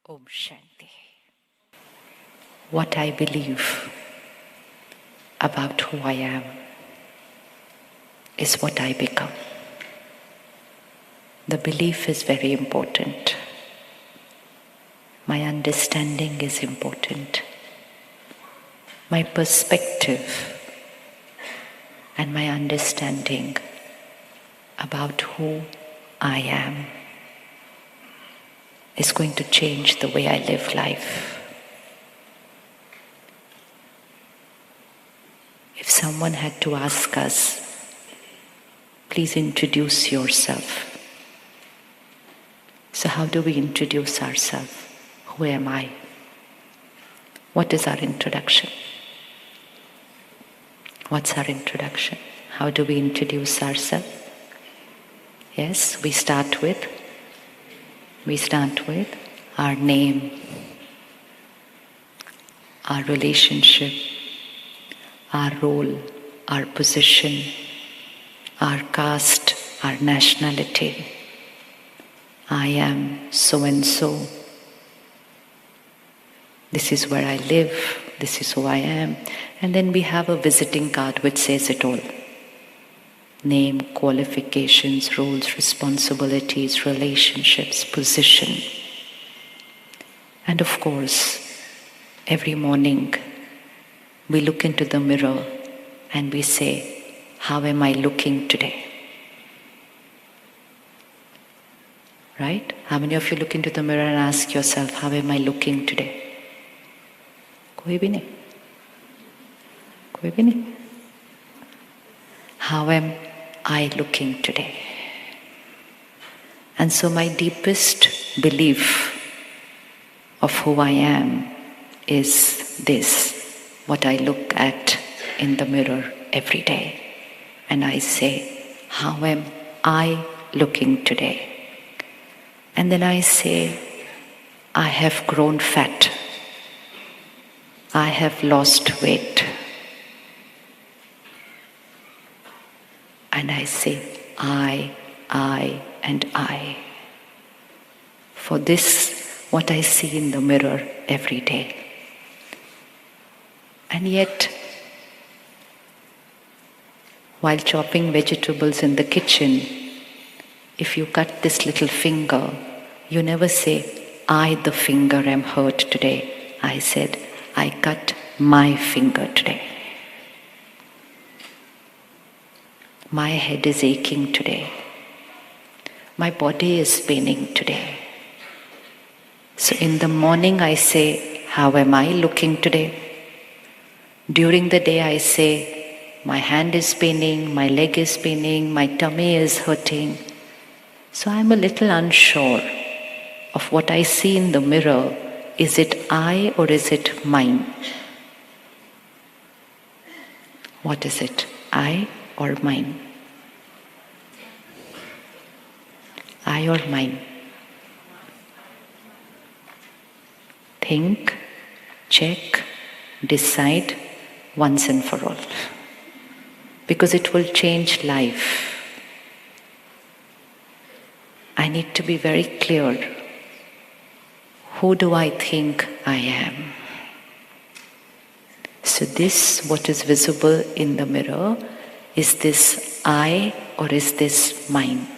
Om Shanti. What I believe about who I am is what I become. The belief is very important. My understanding is important. My perspective and my understanding about who I am is going to change the way I live life. If someone had to ask us, please introduce yourself. So how do we introduce ourselves? Who am I? What is our introduction? What's our introduction? How do we introduce ourselves? Yes, we start with our name, our relationship, our role, our position, our caste, our nationality. I am so and so. This is where I live. This is who I am. And then we have a visiting card which says it all. Name, qualifications, roles, responsibilities, relationships, position. And of course, every morning we look into the mirror and we say, how am I looking today? Right? How many of you look into the mirror and ask yourself, how am I looking today? कोई भी नहीं. How am I looking today? And so my deepest belief of who I am is this, what I look at in the mirror every day. And I say, how am I looking today? And then I say, I have grown fat. I have lost weight. And I say, I, and I. For this, what I see in the mirror every day. And yet, while chopping vegetables in the kitchen, if you cut this little finger, you never say, I, the finger, am hurt today. I said, I cut my finger today. My head is aching today. My body is paining today. So in the morning I say, how am I looking today? During the day I say, my hand is paining, my leg is paining, my tummy is hurting. So I'm a little unsure of what I see in the mirror. Is it I or is it mine? What is it? I or mine? I or mine? Think, check, decide once and for all. Because it will change life. I need to be very clear. Who do I think I am? So this, what is visible in the mirror, is this I or is this mine?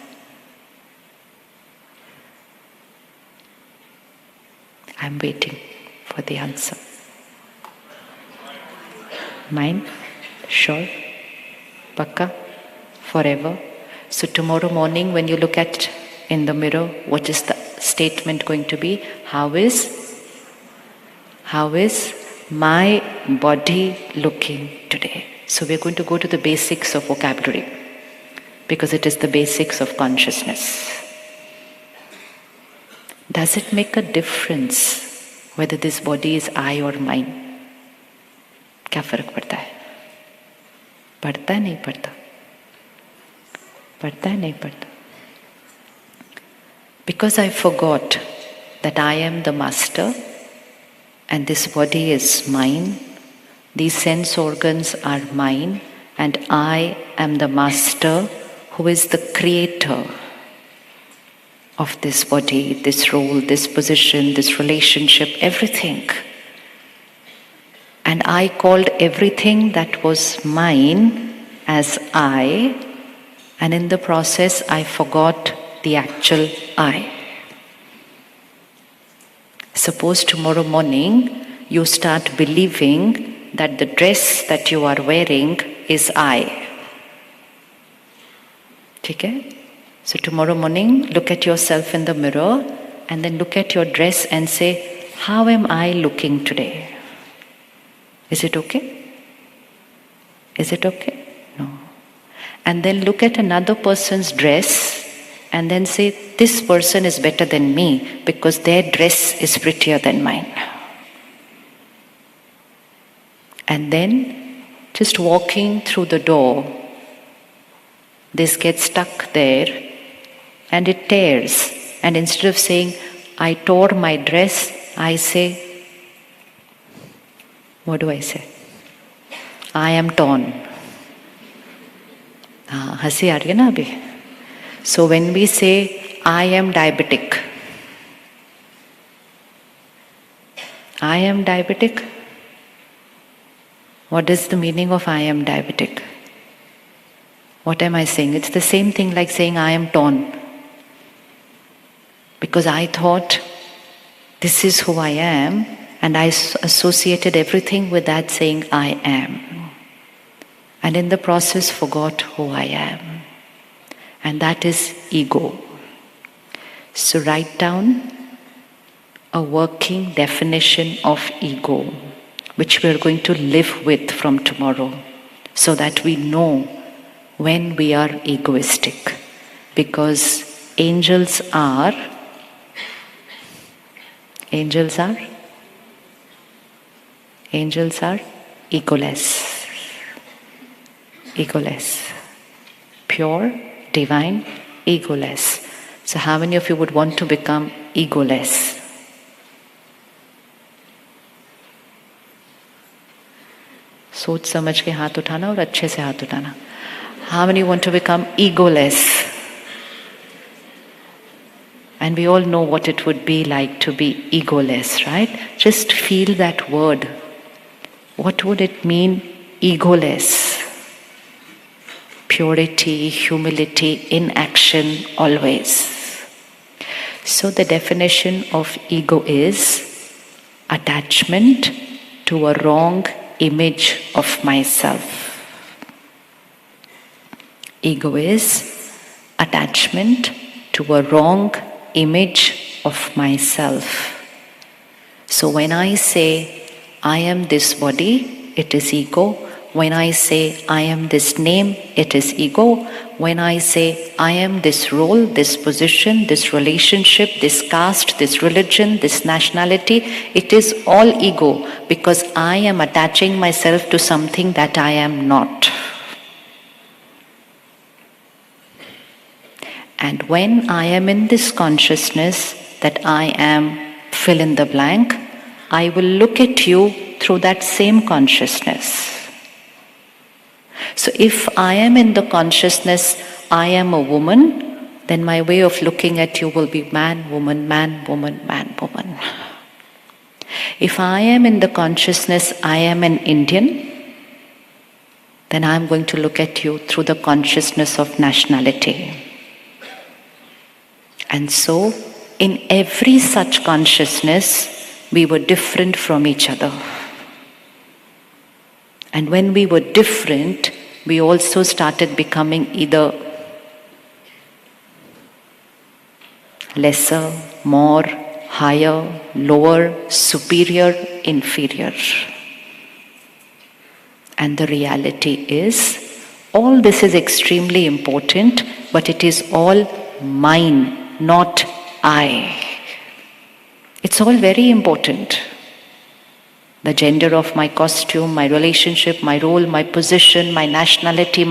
I'm waiting for the answer. Mine? Sure? Pakka? Forever? So tomorrow morning when you look at in the mirror, what is the statement going to be? How is my body looking today? So we're going to go to the basics of vocabulary because it is the basics of consciousness. Does it make a difference whether this body is I or mine? क्या फर्क पड़ता है? पड़ता है नहीं पड़ता? पड़ता है नहीं पड़ता? Because I forgot that I am the master and this body is mine, these sense organs are mine and I am the master who is the creator. of this body, this role, this position, this relationship, everything. And I called everything that was mine as I, and in the process I forgot the actual I. Suppose tomorrow morning you start believing that the dress that you are wearing is I. Okay? So tomorrow morning, look at yourself in the mirror and then look at your dress and say, how am I looking today? Is it okay? Is it okay? No. And then look at another person's dress and then say, this person is better than me because their dress is prettier than mine. And then just walking through the door, this gets stuck there and it tears. And instead of saying, I tore my dress, I say, what do I say? I am torn. Hasi aa rahi hai na abhi? So when we say, I am diabetic, I am diabetic. What is the meaning of I am diabetic? What am I saying? It's the same thing like saying I am torn. Because I thought this is who I am, and I associated everything with that saying I am. And in the process forgot who I am. And that is ego. So write down a working definition of ego, which we are going to live with from tomorrow, so that we know when we are egoistic. Because angels are egoless. Egoless. Pure, divine, egoless. So how many of you would want to become egoless? सोच समझ के हाथ उठाना और अच्छे से हाथ उठाना. How many want to become egoless? And we all know what it would be like to be egoless, right? Just feel that word. What would it mean, egoless? Purity, humility, in action, always. So the definition of ego is attachment to a wrong image of myself. Ego is attachment to a wrong image of myself. So when I say I am this body, it is ego. When I say I am this name, it is ego. When I say I am this role, this position, this relationship, this caste, this religion, this nationality, it is all ego, because I am attaching myself to something that I am not. And when I am in this consciousness that I am fill in the blank, I will look at you through that same consciousness. So if I am in the consciousness, I am a woman, then my way of looking at you will be man, woman, man, woman, man, woman. If I am in the consciousness, I am an Indian, then I am going to look at you through the consciousness of nationality. And so, in every such consciousness, we were different from each other. And when we were different, we also started becoming either lesser, more, higher, lower, superior, inferior. And the reality is, all this is extremely important, but it is all mine, not I. It's all very important. The gender of my costume, my relationship, my role, my position, my nationality,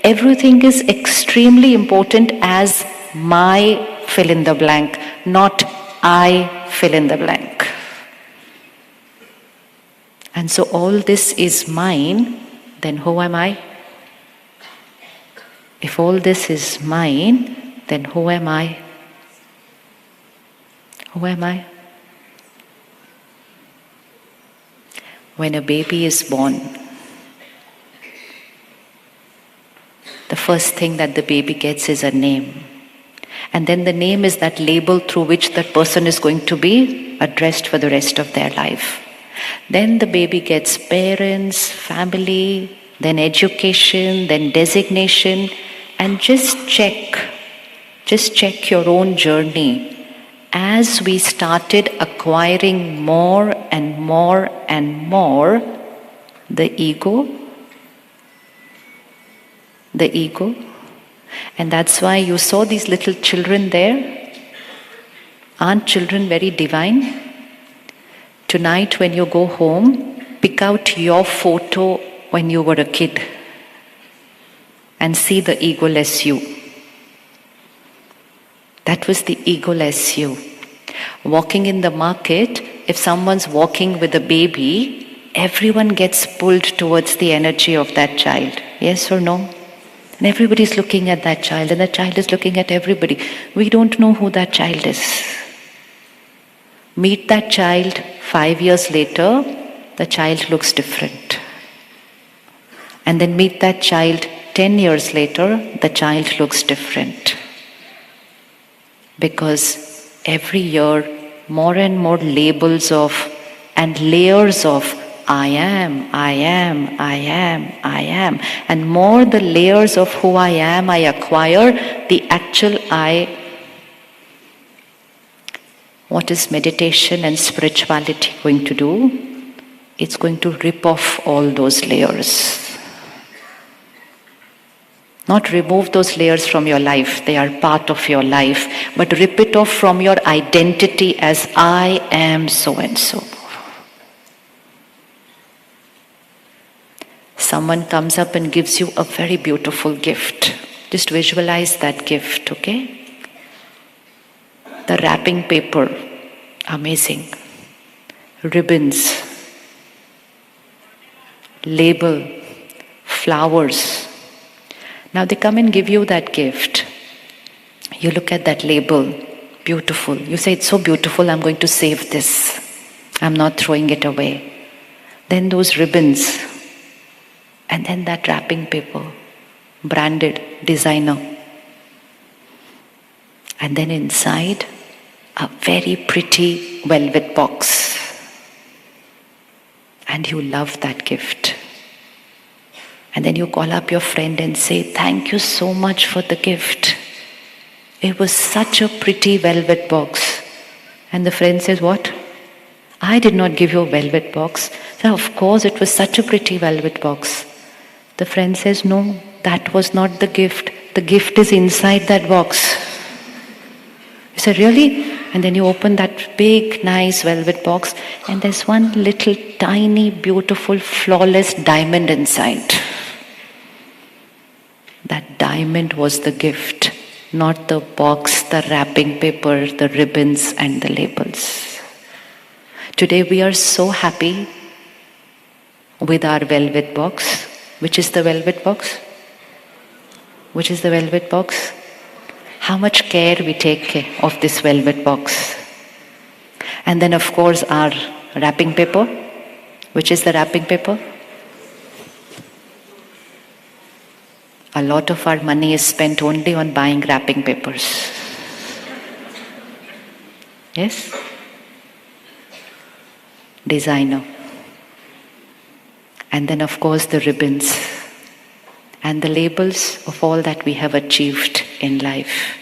everything is extremely important as my fill in the blank, not I fill in the blank. And so all this is mine, then who am I? If all this is mine, then who am I? Who am I? When a baby is born, the first thing that the baby gets is a name. And then the name is that label through which that person is going to be addressed for the rest of their life. Then the baby gets parents, family, then education, then designation. And just check your own journey. As we started acquiring more and more and more, the ego, and that's why you saw these little children there. Aren't children very divine? Tonight when you go home, pick out your photo when you were a kid and see the egoless you. That was the egoless you. Walking in the market, if someone's walking with a baby, everyone gets pulled towards the energy of that child. Yes or no? And everybody's looking at that child, and the child is looking at everybody. We don't know who that child is. Meet that child 5 years later, the child looks different. And then meet that child 10 years later, the child looks different. Because every year, more and more labels of and layers of I am. And more the layers of who I am I acquire, the actual I. What is meditation and spirituality going to do? It's going to rip off all those layers. Not remove those layers from your life, they are part of your life, but rip it off from your identity as I am so and so. Someone comes up and gives you a very beautiful gift. Just visualize that gift, okay? The wrapping paper, amazing. Ribbons, label, flowers. Now they come and give you that gift. You look at that label, beautiful. You say, it's so beautiful, I'm going to save this. I'm not throwing it away. Then those ribbons, and then that wrapping paper, branded, designer. And then inside, a very pretty velvet box. And you love that gift. And then you call up your friend and say, thank you so much for the gift. It was such a pretty velvet box. And the friend says, what? I did not give you a velvet box. So of course it was such a pretty velvet box. The friend says, no, that was not the gift. The gift is inside that box. You say, really? And then you open that big, nice velvet box, and there's one little, tiny, beautiful, flawless diamond inside. That diamond was the gift, not the box, the wrapping paper, the ribbons, and the labels. Today we are so happy with our velvet box. Which is the velvet box? Which is the velvet box? How much care we take of this velvet box. And then of course our wrapping paper. Which is the wrapping paper? A lot of our money is spent only on buying wrapping papers. Yes? Designer. And then of course the ribbons and the labels of all that we have achieved in life.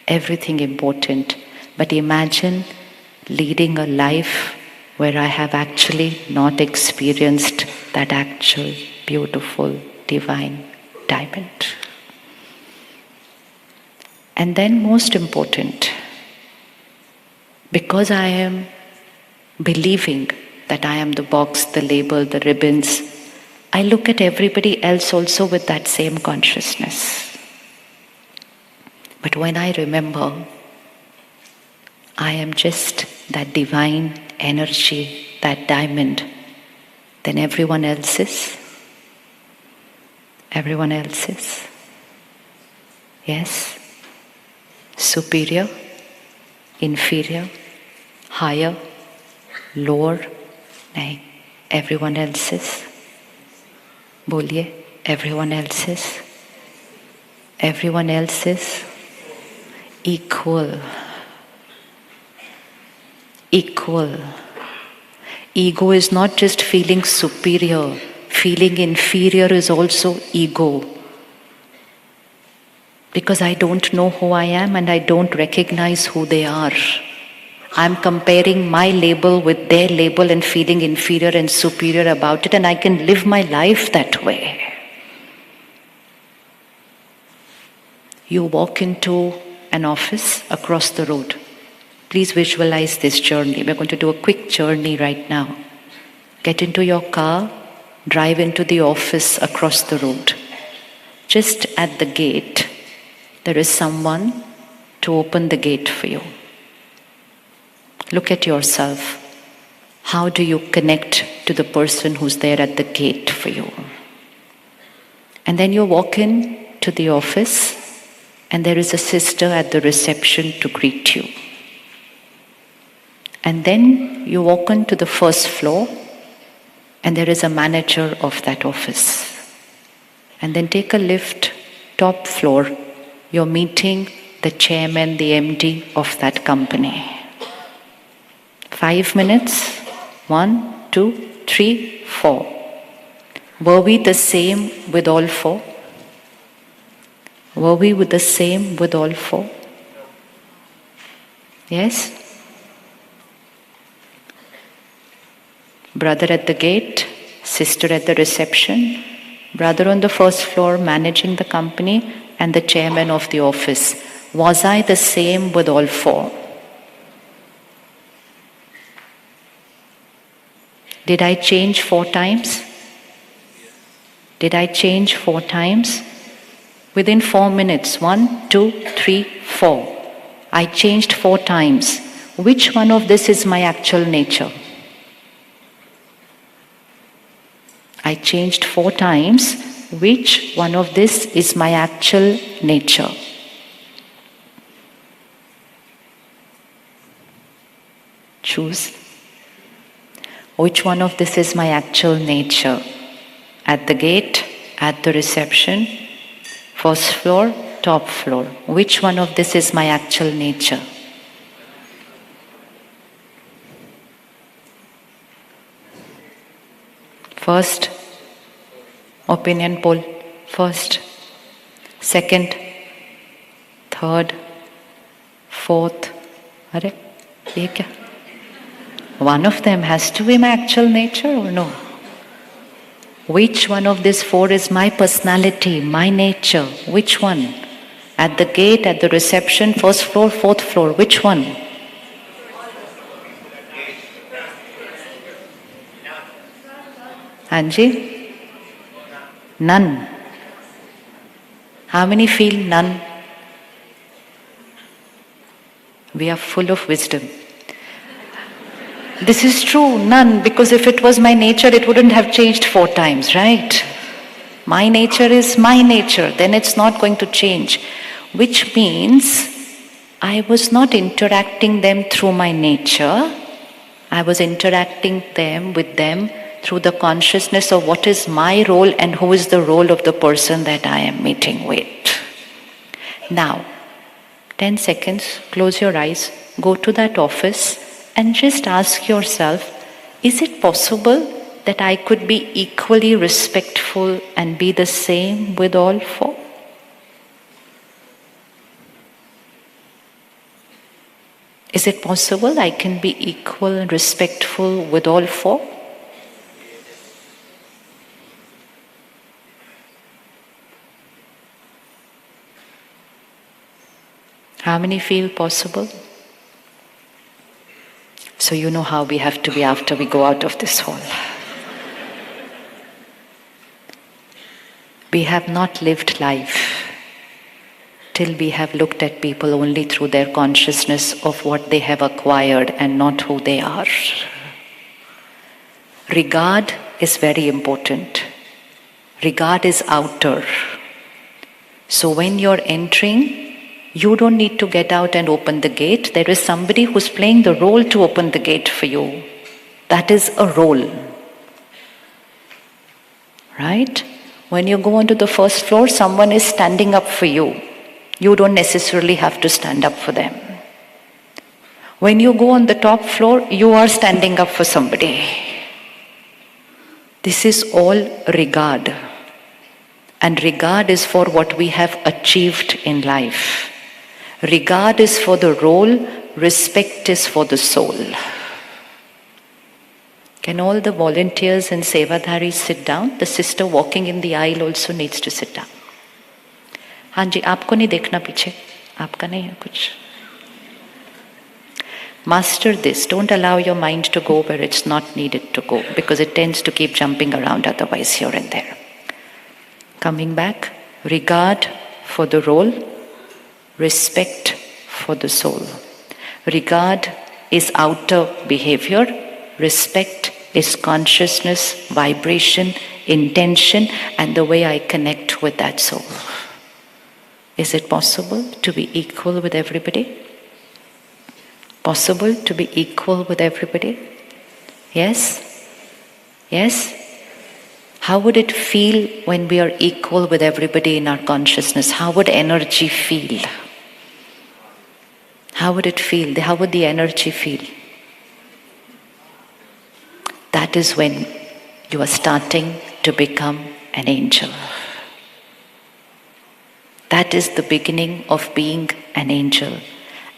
Everything important. But imagine leading a life where I have actually not experienced that actual, beautiful, divine diamond. And then most important, because I am believing that I am the box, the label, the ribbons, I look at everybody else also with that same consciousness. But when I remember, I am just that divine energy, that diamond, then everyone else is. Everyone else is. Yes? Superior, inferior, higher, lower? नहीं, everyone else's. बोलिए, everyone else's. Everyone else's. Equal. Equal. Ego is not just feeling superior. Feeling inferior is also ego. Because I don't know who I am and I don't recognize who they are. I'm comparing my label with their label and feeling inferior and superior about it, and I can live my life that way. You walk into an office across the road. Please visualize this journey. We're going to do a quick journey right now. Get into your car, drive into the office across the road. Just at the gate, there is someone to open the gate for you. Look at yourself. How do you connect to the person who's there at the gate for you? And then you walk in to the office, and there is a sister at the reception to greet you. And then you walk on to the first floor, and there is a manager of that office. And then take a lift, top floor. You're meeting the chairman, the MD of that company. 5 minutes. 1, 2, 3, 4. Were we the same with all four? Were we with the same with all four? Yes? Brother at the gate, sister at the reception, brother on the first floor managing the company, and the chairman of the office. Was I the same with all four? Did I change 4 times? Did I change 4 times? Within 4 minutes, 1, 2, 3, 4. I changed 4 times. Which one of this is my actual nature? I changed 4 times. Which one of this is my actual nature? Choose. Which one of this is my actual nature? At the gate, at the reception, first floor, top floor. Which one of this is my actual nature? First, opinion poll. First, second, third, fourth. Arre, ye kya? One of them has to be my actual nature or no? Which one of these 4 is my personality, my nature? Which one? At the gate, at the reception, first floor, fourth floor. Which one? Anji? None. How many feel none? We are full of wisdom. This is true, none, because if it was my nature, it wouldn't have changed 4 times, right? My nature is my nature, then it's not going to change. Which means I was not interacting them through my nature. I was interacting with them through the consciousness of what is my role and who is the role of the person that I am meeting with. Now, 10 seconds, close your eyes, go to that office, and just ask yourself, is it possible that I could be equally respectful and be the same with all 4? Is it possible I can be equal and respectful with all 4? How many feel possible? So you know how we have to be after we go out of this hall. We have not lived life till we have looked at people only through their consciousness of what they have acquired and not who they are. Regard is very important. Regard is outer. So when you're entering, You don't need to get out and open the gate. There is somebody who's playing the role to open the gate for you. That is a role. Right? When you go onto the first floor, someone is standing up for you. You don't necessarily have to stand up for them. When you go on the top floor, you are standing up for somebody. This is all regard. And regard is for what we have achieved in life. Regard is for the role, respect is for the soul. Can all the volunteers and sevadharis sit down? The sister walking in the aisle also needs to sit down. हाँ जी, आपको नहीं देखना पीछे, आपका नहीं है कुछ. Master this. Don't allow your mind to go where it's not needed to go, because it tends to keep jumping around otherwise here and there. Coming back, regard for the role, respect for the soul. Regard is outer behavior. Respect is consciousness, vibration, intention, and the way I connect with that soul. Is it possible to be equal with everybody? Possible to be equal with everybody? Yes? Yes? How would it feel when we are equal with everybody in our consciousness? How would energy feel? How would it feel? How would the energy feel? That is when you are starting to become an angel. That is the beginning of being an angel.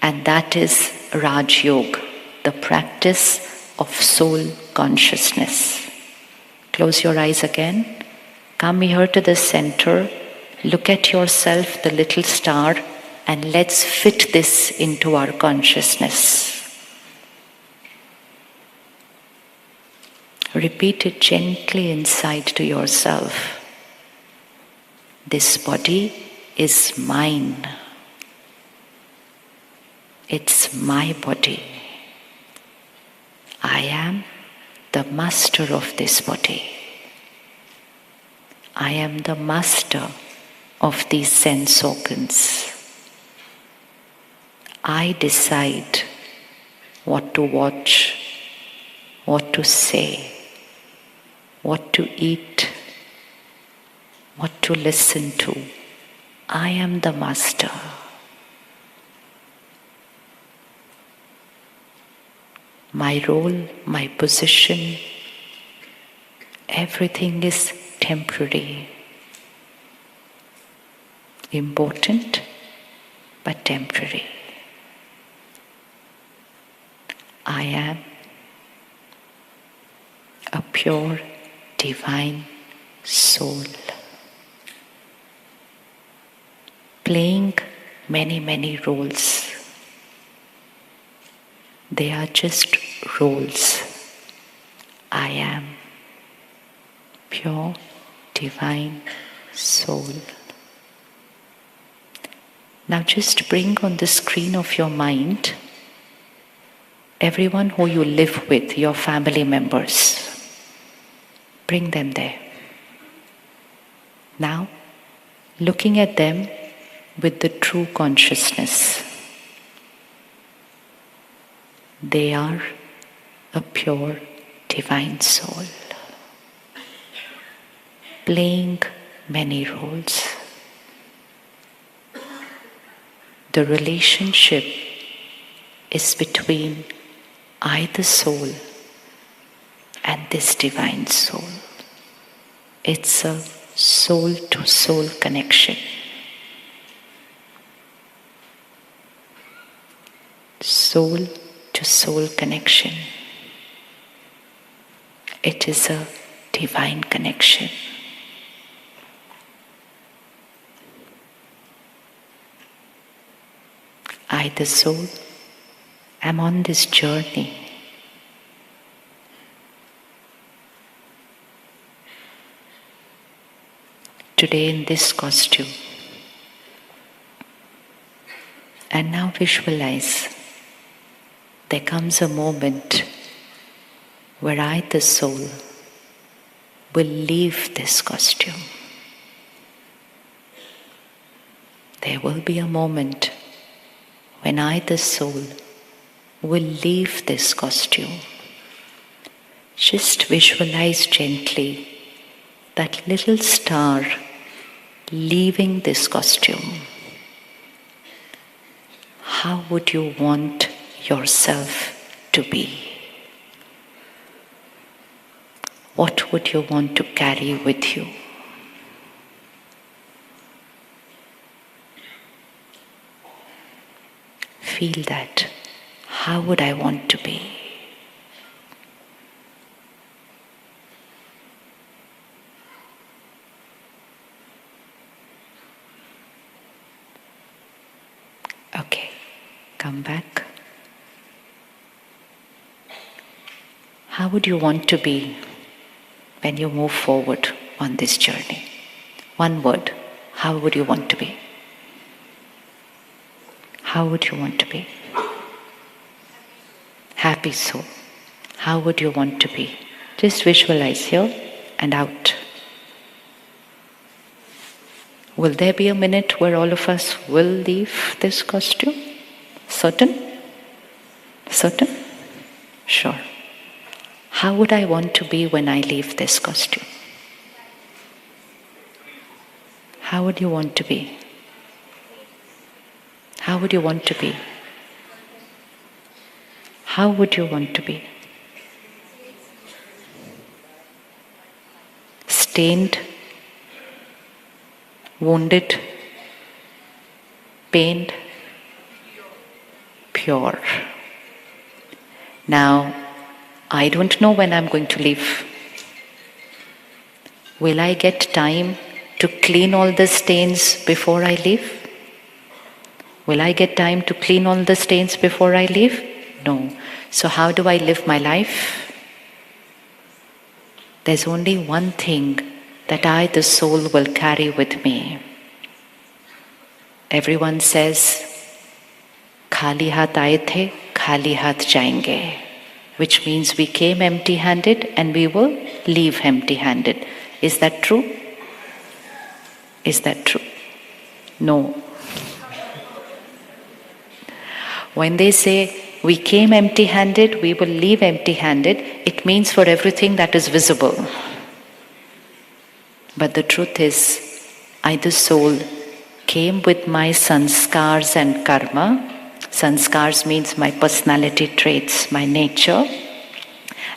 And that is Raj Yoga, the practice of soul consciousness. Close your eyes again. Come here to the center. Look at yourself, the little star, and let's fit this into our consciousness. Repeat it gently inside to yourself. This body is mine. It's my body. I am the master of this body. I am the master of these sense organs. I decide what to watch, what to say, what to eat, what to listen to. I am the master. My role, my position, everything is temporary. Important, but temporary. I am a pure, divine soul, playing many, many roles. They are just roles. I am pure, divine soul. Now just bring on the screen of your mind everyone who you live with, your family members. Bring them there. Now, looking at them with the true consciousness. They are a pure, divine soul, playing many roles. The relationship is between I, the soul, and this divine soul. It's a soul-to-soul connection. Soul-to-soul connection. It is a divine connection. I, the soul, am on this journey. Today in this costume. And now visualize, there comes a moment where I, the soul, will leave this costume. There will be a moment when I, the soul, will leave this costume. Just visualize gently that little star leaving this costume. How would you want yourself to be? What would you want to carry with you? Feel that. How would I want to be? Okay, come back. How would you want to be when you move forward on this journey? One word, how would you want to be? How would you want to be? Happy soul. How would you want to be? Just visualize here and out. Will there be a minute where all of us will leave this costume? Certain? Certain? Sure. How would I want to be when I leave this costume? How would you want to be? How would you want to be? How would you want to be? Stained, wounded, pained, pure. Now, I don't know when I'm going to leave. Will I get time to clean all the stains before I leave? Will I get time to clean all the stains before I leave? No. So how do I live my life? There's only one thing that I, the soul, will carry with me. Everyone says, "Khali haath aaye the, khali haath jayenge," which means we came empty-handed and we will leave empty-handed. Is that true? Is that true? No. When they say, we came empty-handed, we will leave empty-handed, it means for everything that is visible. But the truth is, I, the soul, came with my sanskars and karma. Sanskars means my personality traits, my nature.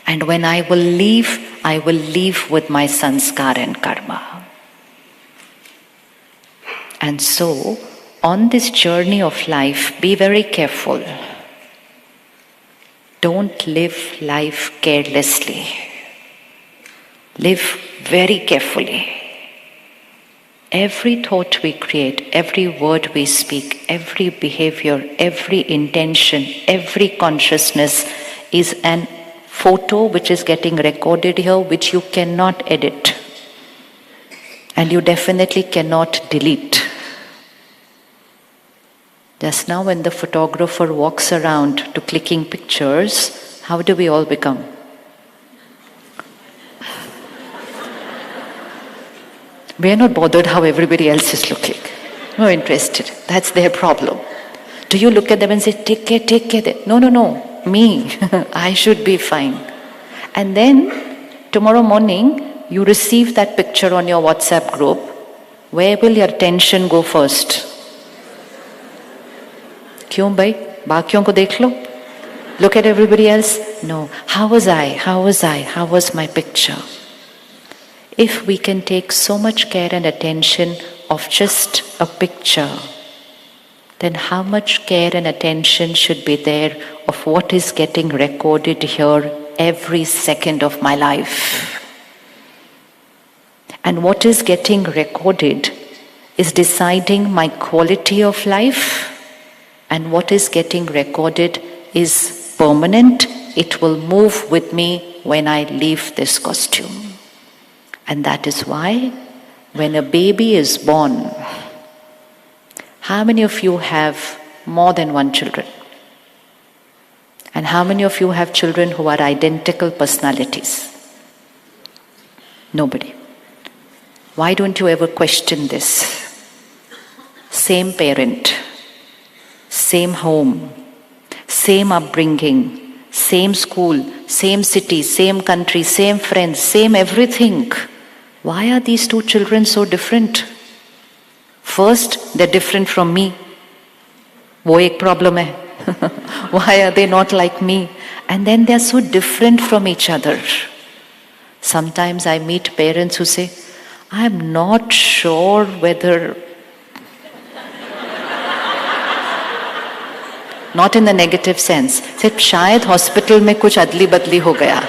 And when I will leave with my sanskar and karma. And so, on this journey of life, be very careful. Don't live life carelessly. Live very carefully. Every thought we create, every word we speak, every behavior, every intention, every consciousness is an photo which is getting recorded here, which you cannot edit. And you definitely cannot delete. Just now when the photographer walks around to clicking pictures, how do we all become? We are not bothered how everybody else is looking. No interested. That's their problem. Do you look at them and say, take care. No. Me. I should be fine. And then, tomorrow morning, you receive that picture on your WhatsApp group. Where will your attention go first? क्यों भाई बाकियों को देख लो look at everybody else no how was my picture if we can take so much care and attention of just a picture then how much care and attention should be there of what is getting recorded here every second of my life and what is getting recorded is deciding my quality of life. And what is getting recorded is permanent. It will move with me when I leave this costume. And that is why when a baby is born, how many of you have more than one children? And how many of you have children who are identical personalities? Nobody. Why don't you ever question this? Same parent. same home, same upbringing, same school, same city, same country, same friends, same everything. Why are these two children so different? First, they're different from me. वो एक problem है. Why are they not like me? And then they're so different from each other. Sometimes I meet parents who say, I'm not sure whether, not in the negative sense, said शायद hospital में कुछ अदली बदली हो गया.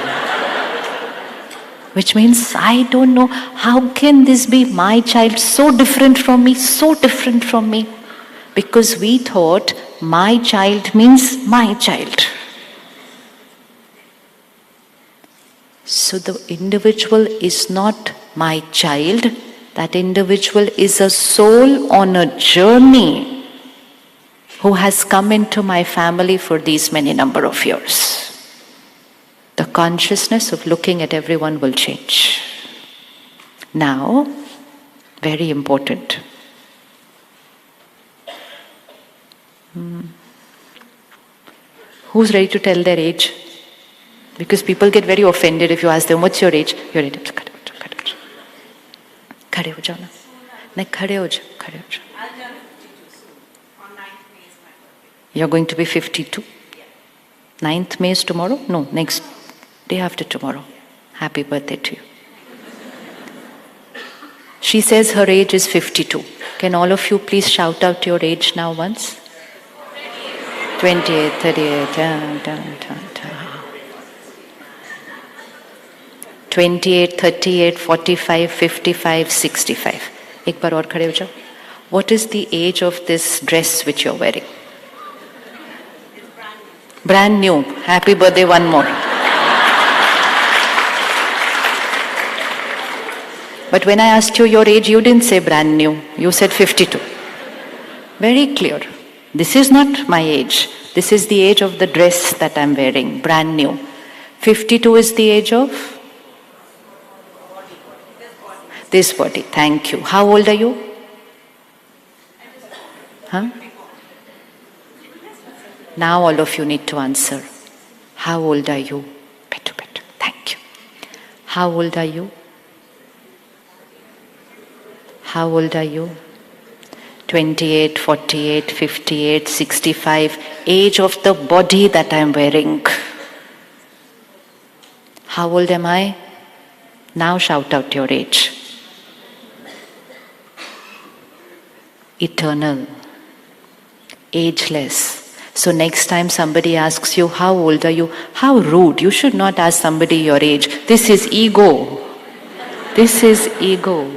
Which means I don't know, how can this be my child, so different from me, so different from me? Because we thought my child means my child. So the individual is not my child, that individual is a soul on a journey who has come into my family for these many number of years. The consciousness of looking at everyone will change. Now, very important. Who's ready to tell their age? Because people get very offended if you ask them, what's your age? Your age. खड़े हो जाओ ना. नहीं खड़े हो जाओ, खड़े हो जाओ. You're going to be 52? 9th May is tomorrow? No, next day after tomorrow. Happy birthday to you. She says her age is 52. Can all of you please shout out your age now once? 28, 38, 28, 38, 45, 55, 65. एक बार और खड़े हो जाओ. What is the age of this dress which you're wearing? Brand new. Happy birthday, one more. But when I asked you your age, you didn't say brand new. You said 52. Very clear. This is not my age. This is the age of the dress that I'm wearing, brand new. 52 is the age of? This body. Thank you. How old are you? Huh? Now all of you need to answer. How old are you? Better. Thank you. How old are you? How old are you? 28, 48, 58, 65. Age of the body that I am wearing. How old am I? Now shout out your age. Eternal. Ageless. So next time somebody asks you, how old are you? How rude. You should not ask somebody your age. This is ego. This is ego.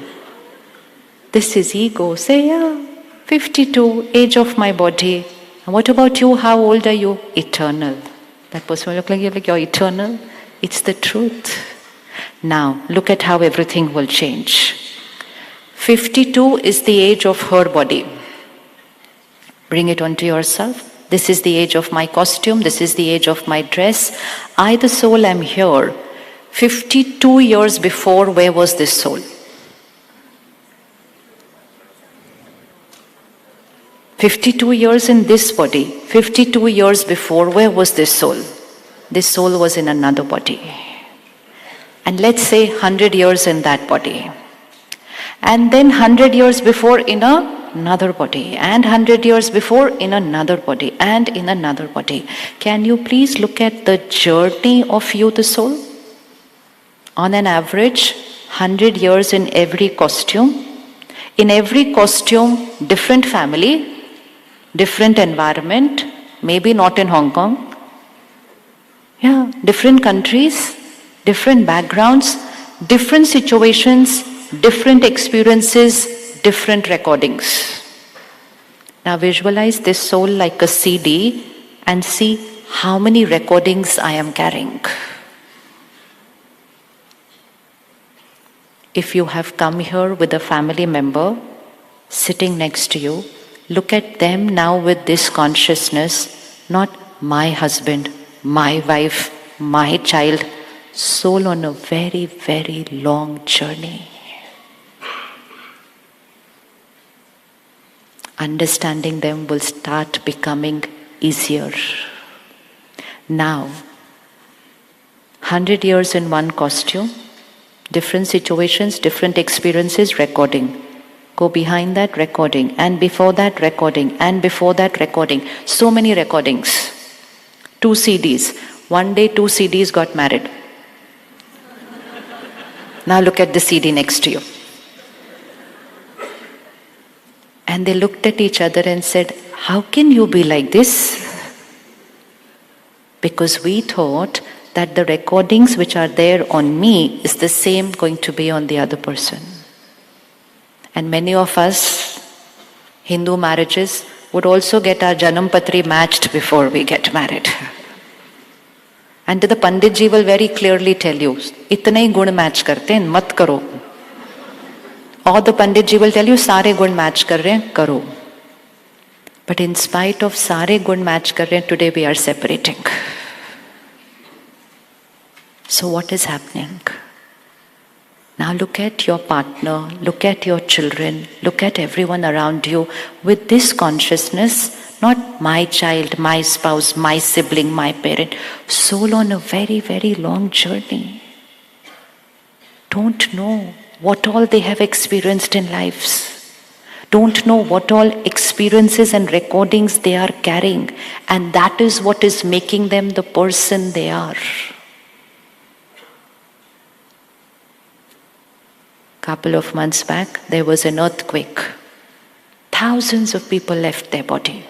This is ego. Say, yeah, 52, age of my body. And what about you? How old are you? Eternal. That person will look like you're eternal. It's the truth. Now, look at how everything will change. 52 is the age of her body. Bring it onto yourself. This is the age of my costume. This is the age of my dress. I, the soul, am here. 52 years before, where was this soul? 52 years in this body. 52 years before, where was this soul? This soul was in another body. And let's say 100 years in that body. And then 100 years before in another body, and 100 years before in another body, and in another body. Can you please look at the journey of you, the soul? On an average, 100 years in every costume. In every costume, different family, different environment, maybe not in Hong Kong. Yeah, different countries, different backgrounds, different situations, different experiences, different recordings. Now visualize this soul like a CD and see how many recordings I am carrying. If you have come here with a family member sitting next to you, look at them now with this consciousness, not my husband, my wife, my child, soul on a very, very long journey. understanding them will start becoming easier. Now, 100 years in one costume, different situations, different experiences, recording. Go behind that, recording. And before that, recording. And before that, recording. So many recordings. 2 CDs. One day, 2 CDs got married. Now look at the CD next to you. And they looked at each other and said, how can you be like this? Because we thought that the recordings which are there on me is the same going to be on the other person. And many of us, Hindu marriages, would also get our Janampatri matched before we get married. And the Pandit ji will very clearly tell you, itne hi gun match karte hain, mat karo. Or the Pandit ji will tell you, sare gun match kar rahe hain, karo. But in spite of sare gun match kar rahe hain, today we are separating. So what is happening? Now look at your partner, look at your children, look at everyone around you with this consciousness, not my child, my spouse, my sibling, my parent. Soul on a very, very long journey. Don't know what all they have experienced in lives. Don't know what all experiences and recordings they are carrying. And that is what is making them the person they are. Couple of months back, there was an earthquake. Thousands of people left their body.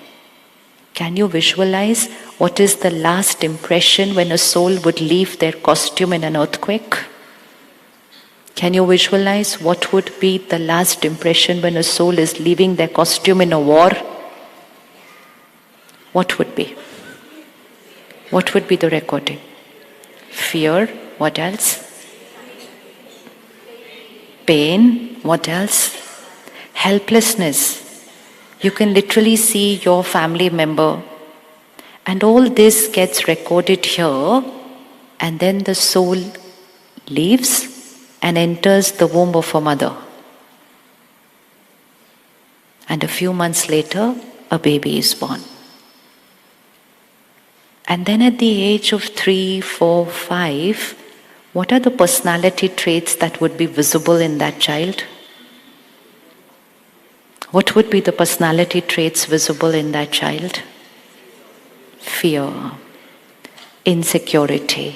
Can you visualize what is the last impression when a soul would leave their costume in an earthquake? Can you visualize what would be the last impression when a soul is leaving their costume in a war? What would be? What would be the recording? Fear. What else? Pain. What else? Helplessness. You can literally see your family member, and all this gets recorded here, and then the soul leaves and enters the womb of a mother. And a few months later, a baby is born. And then at the age of 3, 4, 5, what are the personality traits that would be visible in that child? What would be the personality traits visible in that child? Fear, insecurity,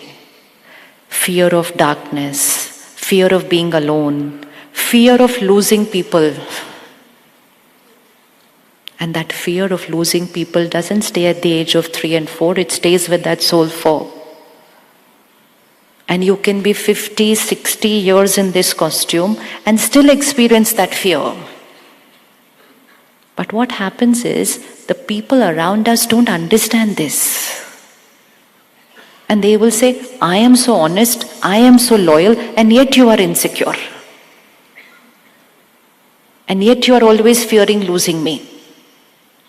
fear of darkness, fear of being alone, fear of losing people. And that fear of losing people doesn't stay at the age of 3 and 4, it stays with that soul for. And you can be 50, 60 years in this costume and still experience that fear. But what happens is, the people around us don't understand this. And they will say, I am so honest, I am so loyal, and yet you are insecure. And yet you are always fearing losing me.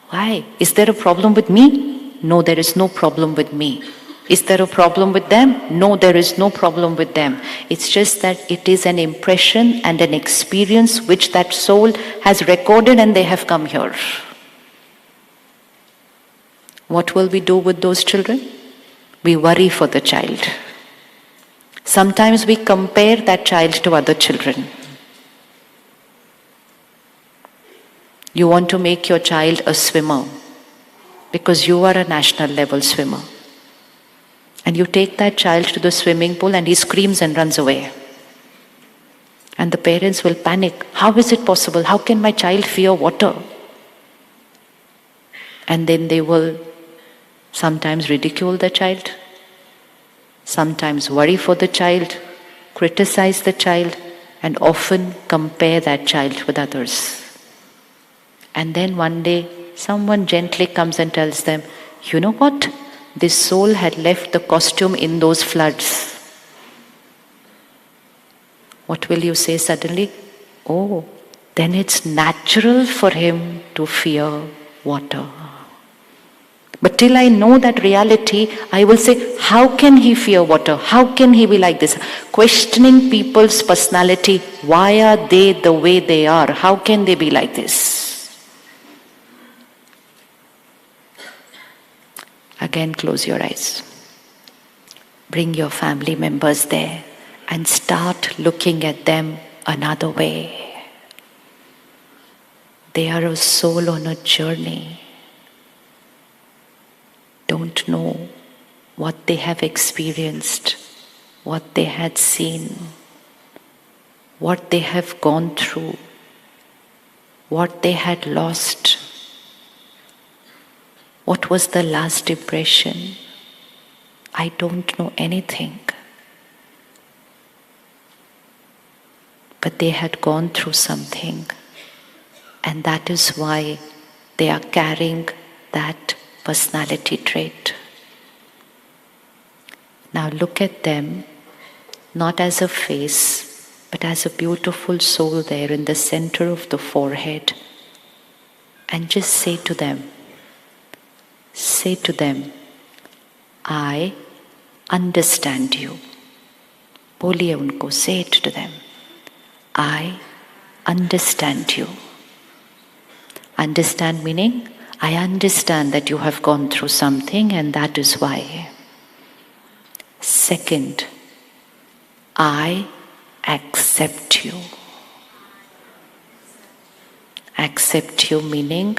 Why? Is there a problem with me? No, there is no problem with me. Is there a problem with them? No, there is no problem with them. It's just that it is an impression and an experience which that soul has recorded and they have come here. What will we do with those children? We worry for the child. Sometimes we compare that child to other children. You want to make your child a swimmer because you are a national level swimmer. And you take that child to the swimming pool and he screams and runs away. And the parents will panic. How is it possible? How can my child fear water? And then they will sometimes ridicule the child, sometimes worry for the child, criticize the child, and often compare that child with others. And then one day, someone gently comes and tells them, you know what? This soul had left the costume in those floods. What will you say suddenly? Oh, then it's natural for him to fear water. But till I know that reality, I will say, how can he fear water? How can he be like this? Questioning people's personality. Why are they the way they are? How can they be like this? Again, close your eyes. Bring your family members there and start looking at them another way. They are a soul on a journey. Don't know what they have experienced, what they had seen, what they have gone through, what they had lost. What was the last impression? I don't know anything. But they had gone through something, and that is why they are carrying that personality trait. Now look at them, not as a face, but as a beautiful soul there in the center of the forehead. And just say to them, I understand you. बोलिए उनको, say it to them. I understand you. Understand meaning, I understand that you have gone through something and that is why. Second, I accept you. Accept you meaning,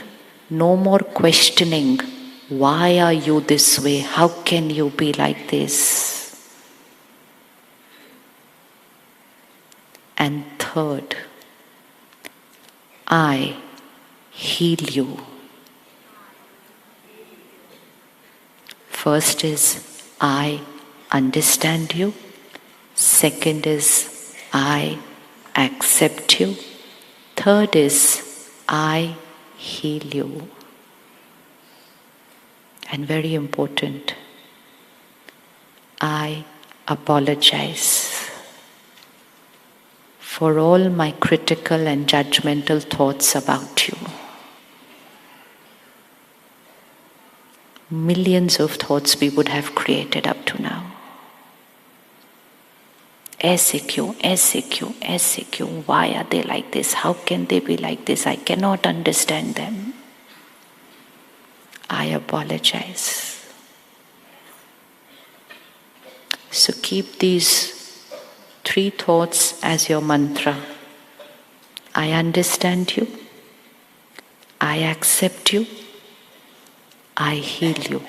no more questioning. Why are you this way? How can you be like this? And third, I heal you. First is I understand you. Second is I accept you. Third is I heal you. And very important, I apologize for all my critical and judgmental thoughts about you. Millions of thoughts we would have created up to now. ऐसे क्यों, why are they like this? How can they be like this? I cannot understand them. I apologize. So keep these 3 thoughts as your mantra. I understand you. I accept you. I heal you.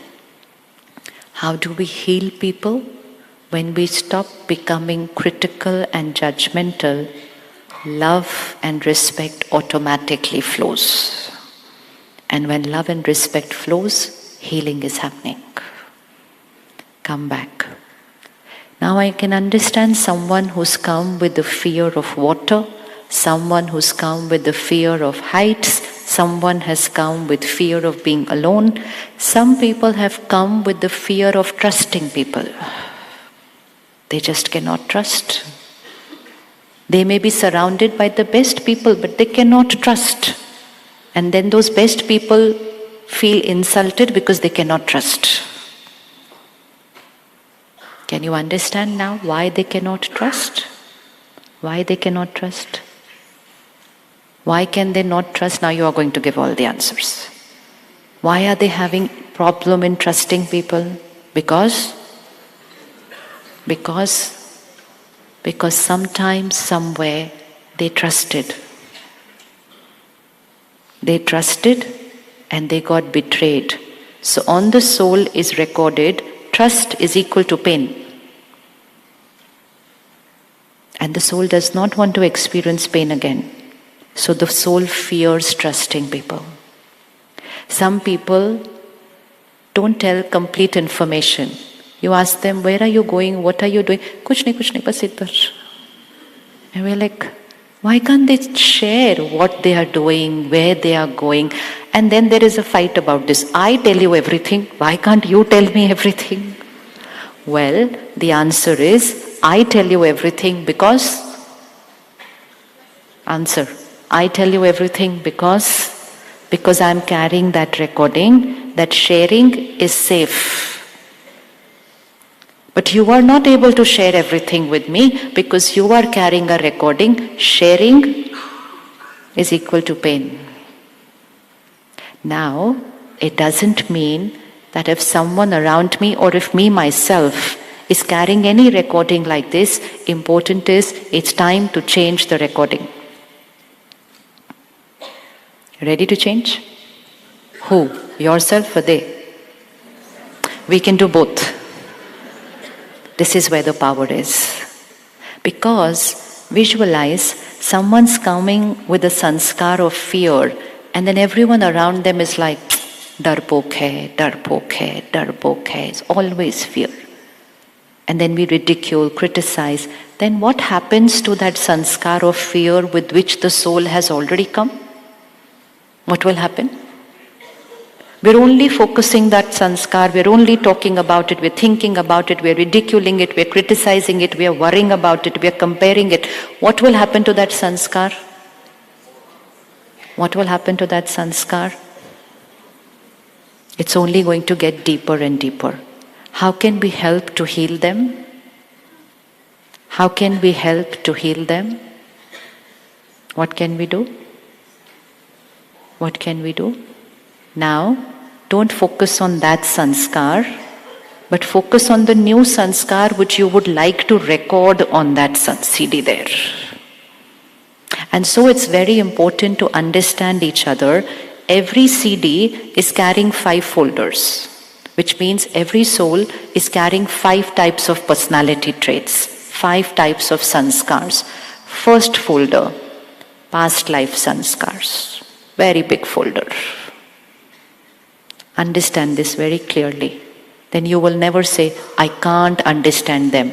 How do we heal people? When we stop becoming critical and judgmental, love and respect automatically flows. And when love and respect flows, healing is happening. Come back. Now I can understand someone who's come with the fear of water, someone who's come with the fear of heights, someone has come with fear of being alone. Some people have come with the fear of trusting people. They just cannot trust. They may be surrounded by the best people, but they cannot trust. And then those best people feel insulted because they cannot trust. Can you understand now why they cannot trust? Why they cannot trust? Why can they not trust? Now you are going to give all the answers. Why are they having problem in trusting people? Because sometimes, somewhere, they trusted. They trusted and they got betrayed. So on the soul is recorded, trust is equal to pain. And the soul does not want to experience pain again. So the soul fears trusting people. Some people don't tell complete information. You ask them, where are you going? What are you doing? Kuch nahi, bas idhar. And we're like, why can't they share what they are doing, where they are going? And then there is a fight about this. I tell you everything. Why can't you tell me everything? Well, the answer is, I tell you everything because... Answer. I tell you everything because I'm carrying that recording, that sharing is safe. But you are not able to share everything with me because you are carrying a recording. Sharing is equal to pain. Now, it doesn't mean that if someone around me or if me myself is carrying any recording like this, important is it's time to change the recording. Ready to change? Who? Yourself or they? We can do both. This is where the power is. Because visualize someone's coming with a sanskar of fear, and then everyone around them is like, darpok hai, darpok hai, darpok hai. It's always fear. And then we ridicule, criticize. Then what happens to that sanskar of fear with which the soul has already come? What will happen? We're only focusing that sanskar, we're only talking about it, we're thinking about it, we're ridiculing it, we're criticizing it, we're worrying about it, we're comparing it. What will happen to that sanskar? What will happen to that sanskar? It's only going to get deeper and deeper. How can we help to heal them? How can we help to heal them? What can we do? What can we do? Now, don't focus on that sanskar, but focus on the new sanskar which you would like to record on that CD there. And so it's very important to understand each other. Every CD is carrying 5 folders, which means every soul is carrying 5 types of personality traits, 5 types of sanskars. First folder, past life sanskars. Very big folder. Understand this very clearly. Then you will never say, I can't understand them.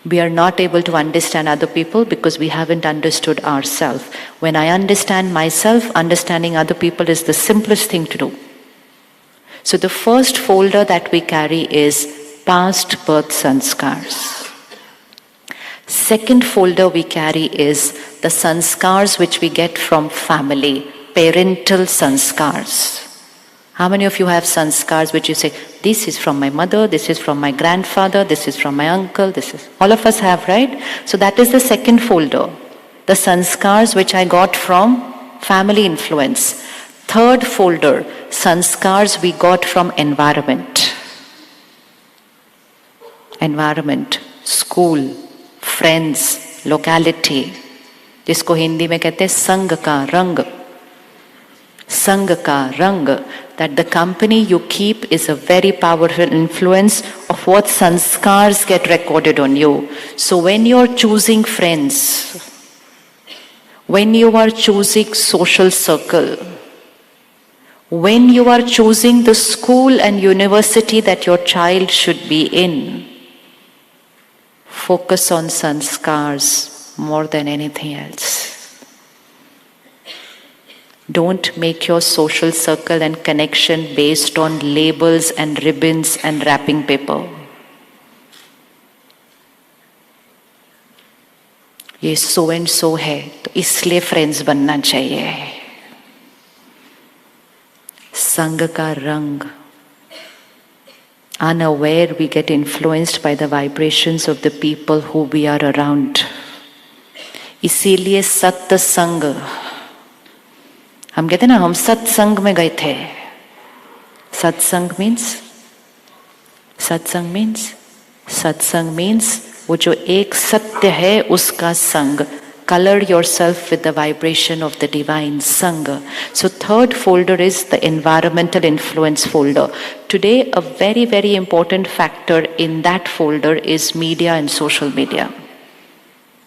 We are not able to understand other people because we haven't understood ourselves. When I understand myself, understanding other people is the simplest thing to do. So the first folder that we carry is past birth sanskars. Second folder we carry is the sanskars which we get from family, parental sanskars. How many of you have sanskars which you say, this is from my mother, this is from my grandfather, this is from my uncle, this is... All of us have, right? So that is the second folder. The sanskars which I got from family influence. Third folder, sanskars we got from environment. Environment, school, friends, locality. जिसको हिंदी में कहते हैं संग का रंग. संग का रंग. That the company you keep is a very powerful influence of what sanskars get recorded on you. So when you're choosing friends, when you are choosing social circle, when you are choosing the school and university that your child should be in, focus on sanskars more than anything else. Don't make your social circle and connection based on labels and ribbons and wrapping paper. ये so and so है तो इसलिए friends बनना चाहिए. संग का रंग. Unaware, we get influenced by the vibrations of the people who we are around. इसीलिए सत्संग. हम कहते हैं ना हम सत्संग में गए थे. सत्संग means वो जो एक सत्य है उसका संग. Color yourself with the vibration of the divine Sangha. So third folder is the environmental influence folder. Today a very, very important factor in that folder is media and social media.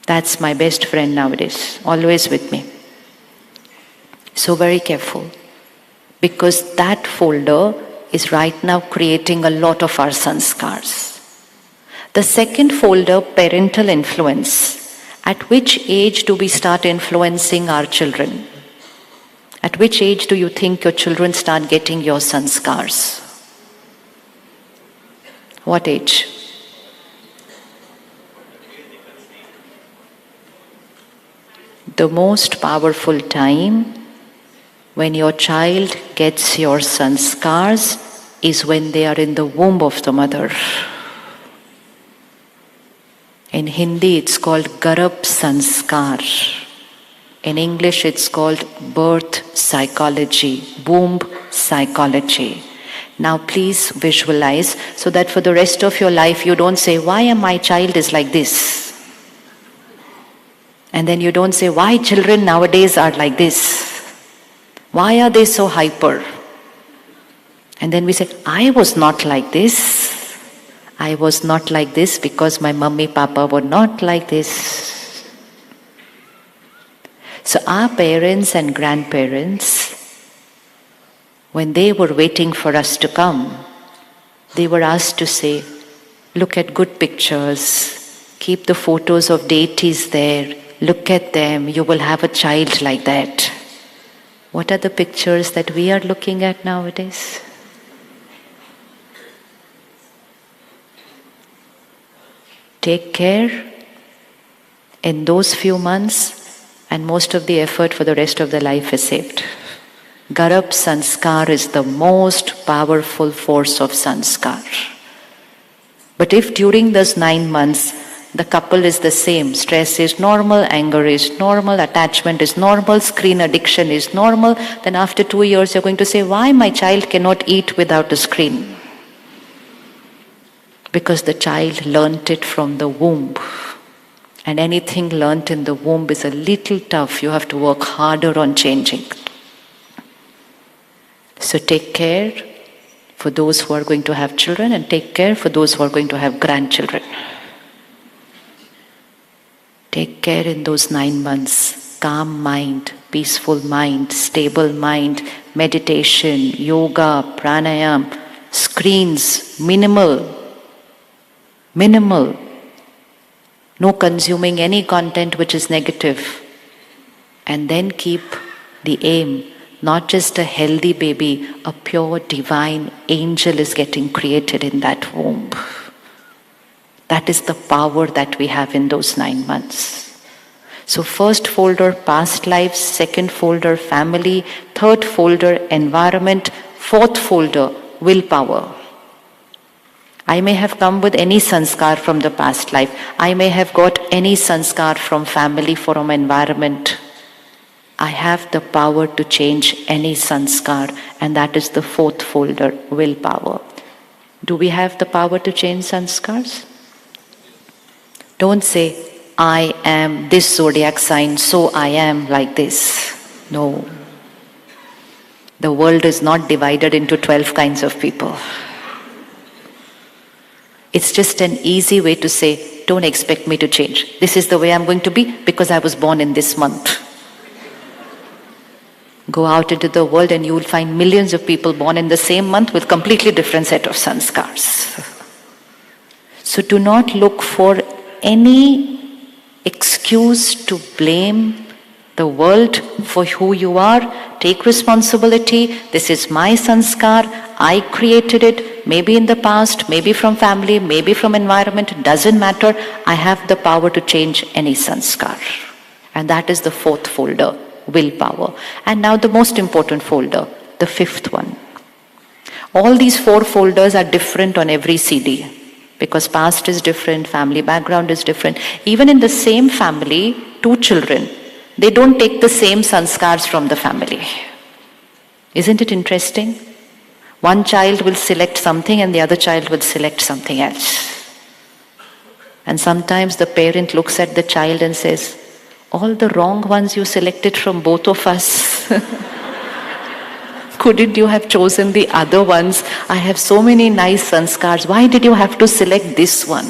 That's my best friend nowadays, always with me. So very careful, because that folder is right now creating a lot of our sanskars. The second folder, parental influence. At which age do we start influencing our children? At which age do you think your children start getting your sanskars? What age? The most powerful time when your child gets your sanskars is when they are in the womb of the mother. In Hindi it's called Garab Sanskar. In English it's called birth psychology, womb psychology. Now please visualize so that for the rest of your life you don't say, why am my child is like this? And then you don't say, why children nowadays are like this? Why are they so hyper? And then we say, I was not like this. I was not like this because my mummy, papa were not like this. So our parents and grandparents, when they were waiting for us to come, they were asked to say, look at good pictures, keep the photos of deities there, look at them, you will have a child like that. What are the pictures that we are looking at nowadays? Take care in those few months, and most of the effort for the rest of the life is saved. Garab sanskar is the most powerful force of sanskar. But if during those 9 months the couple is the same, stress is normal, anger is normal, attachment is normal, screen addiction is normal, then after 2 years you're going to say, why my child cannot eat without a screen? Because the child learnt it from the womb. And anything learnt in the womb is a little tough. You have to work harder on changing. So take care for those who are going to have children, and take care for those who are going to have grandchildren. Take care in those 9 months. Calm mind, peaceful mind, stable mind, meditation, yoga, pranayam, screens, minimal. No consuming any content which is negative. And then keep the aim, not just a healthy baby, a pure divine angel is getting created in that womb. That is the power that we have in those 9 months. So first folder, past lives, second folder, family, third folder, environment, fourth folder, willpower. I may have come with any sanskar from the past life. I may have got any sanskar from family, from environment. I have the power to change any sanskar, and that is the fourth folder, willpower. Do we have the power to change sanskars? Don't say, I am this zodiac sign, so I am like this. No. The world is not divided into 12 kinds of people. It's just an easy way to say, don't expect me to change. This is the way I'm going to be because I was born in this month. Go out into the world and you will find millions of people born in the same month with completely different set of sanskars. So do not look for any excuse to blame the world for who you are. Take responsibility. This is my sanskar. I created it. Maybe in the past, maybe from family, maybe from environment. It doesn't matter. I have the power to change any sanskar. And that is the fourth folder, willpower. And now the most important folder, the fifth one. All these 4 folders are different on every CD. Because past is different, family background is different. Even in the same family, 2 children, they don't take the same sanskars from the family. Isn't it interesting? One child will select something and the other child will select something else. And sometimes the parent looks at the child and says, all the wrong ones you selected from both of us. Couldn't you have chosen the other ones? I have so many nice sanskars. Why did you have to select this one?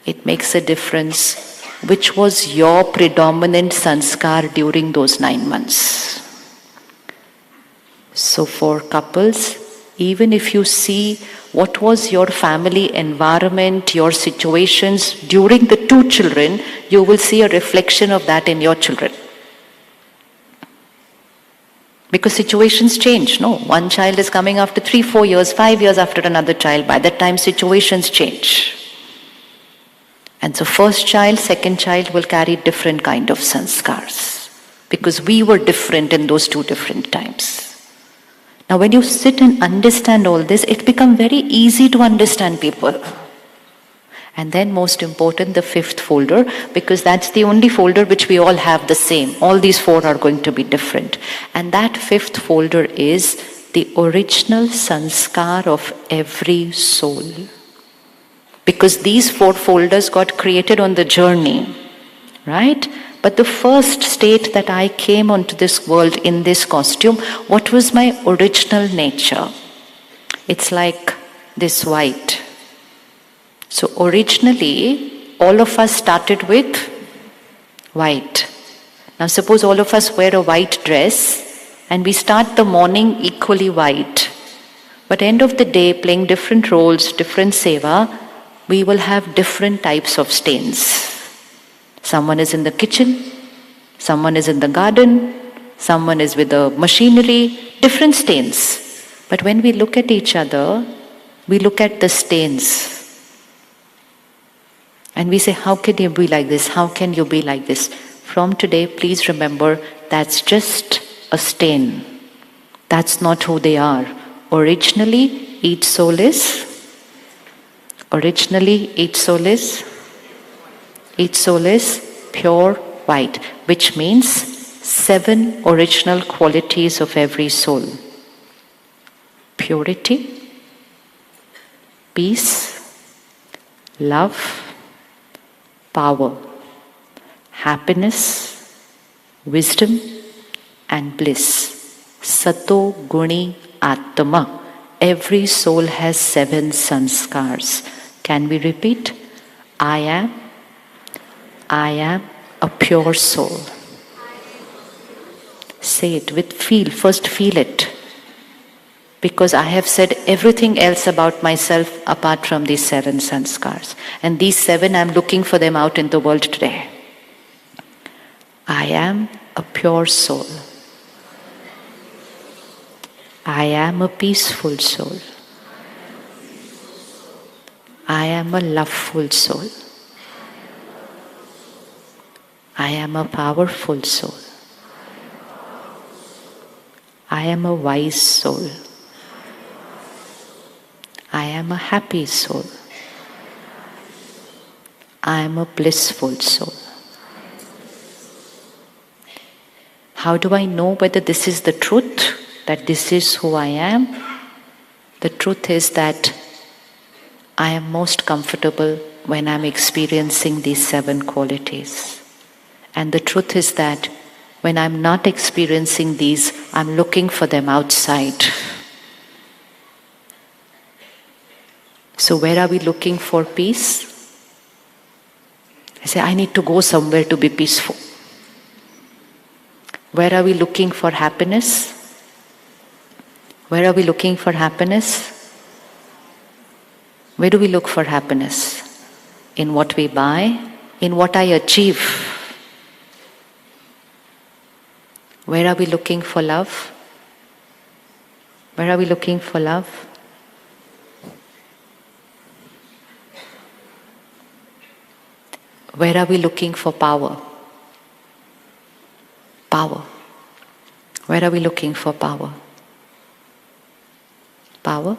It makes a difference. Which was your predominant sanskar during those 9 months? So for couples, even if you see what was your family environment, your situations during the 2 children, you will see a reflection of that in your children. Because situations change, no? One child is coming after 3-4 years, 5 years after another child. By that time, situations change. And so first child, second child will carry different kind of sanskars. Because we were different in those 2 different times. Now when you sit and understand all this, it becomes very easy to understand people. And then most important, the 5th folder, because that's the only folder which we all have the same. All these 4 are going to be different. And that 5th folder is the original sanskar of every soul. Because these 4 folders got created on the journey, right? But the first state that I came onto this world in this costume, what was my original nature? It's like this white. So originally, all of us started with white. Now suppose all of us wear a white dress and we start the morning equally white. But end of the day, playing different roles, different seva, we will have different types of stains. Someone is in the kitchen, someone is in the garden, someone is with the machinery, different stains. But when we look at each other, we look at the stains. And we say, how can you be like this? How can you be like this? From today, please remember, that's just a stain. That's not who they are. Originally, each soul is pure white, which means 7 original qualities of every soul. Purity, peace, love, power, happiness, wisdom, and bliss. Sato Guni Atma. Every soul has 7 sanskars. Can we repeat? I am a pure soul. Say it with feel. First feel it. Because I have said everything else about myself apart from these 7 sanskars. And these 7, I'm looking for them out in the world today. I am a pure soul. I am a peaceful soul. I am a loveful soul. I am a powerful soul. I am a wise soul. I am a happy soul. I am a blissful soul. How do I know whether this is the truth, that this is who I am? The truth is that I am most comfortable when I'm experiencing these 7 qualities. And the truth is that when I'm not experiencing these, I'm looking for them outside. So where are we looking for peace? I say, I need to go somewhere to be peaceful. Where are we looking for happiness? Where are we looking for happiness? Where do we look for happiness? In what we buy? In what I achieve? Where are we looking for love? Where are we looking for love? Where are we looking for power? Power. Where are we looking for power? Power?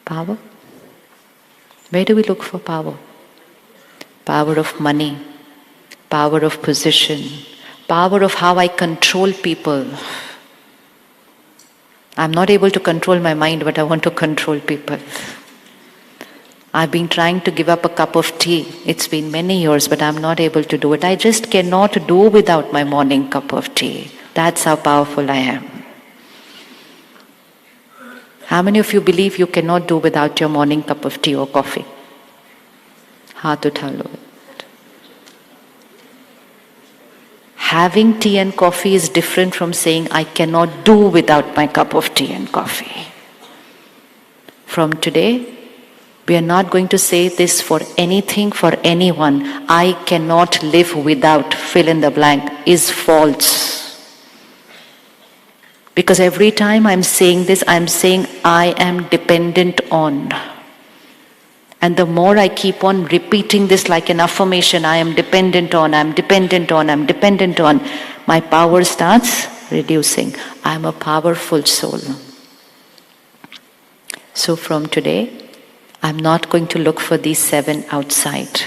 Power? Where do we look for power? Power of money, power of position, power of how I control people. I'm not able to control my mind, but I want to control people. I've been trying to give up a cup of tea. It's been many years, but I'm not able to do it. I just cannot do without my morning cup of tea. That's how powerful I am. How many of you believe you cannot do without your morning cup of tea or coffee? Haath utha lo. Having tea and coffee is different from saying I cannot do without my cup of tea and coffee. From today, we are not going to say this for anything, for anyone. I cannot live without, fill in the blank, is false. Because every time I'm saying this, I'm saying I am dependent on. And the more I keep on repeating this like an affirmation, I am dependent on, I'm dependent on, I'm dependent on, my power starts reducing. I'm a powerful soul. So from today, I'm not going to look for these 7 outside.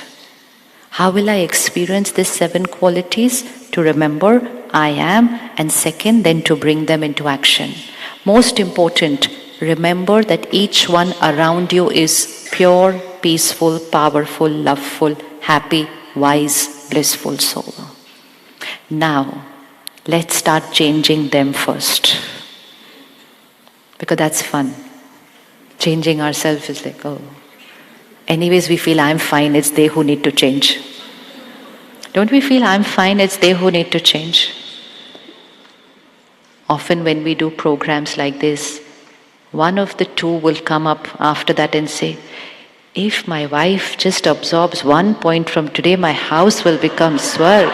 How will I experience these 7 qualities? To remember, I am, and second, then to bring them into action. Most important, remember that each one around you is pure, peaceful, powerful, loveful, happy, wise, blissful soul. Now, let's start changing them first. Because that's fun. Changing ourselves is like, oh. Anyways, we feel I'm fine, it's they who need to change. Don't we feel I'm fine, it's they who need to change? Often when we do programs like this, one of the two will come up after that and say, if my wife just absorbs 1 point from today, my house will become swarg.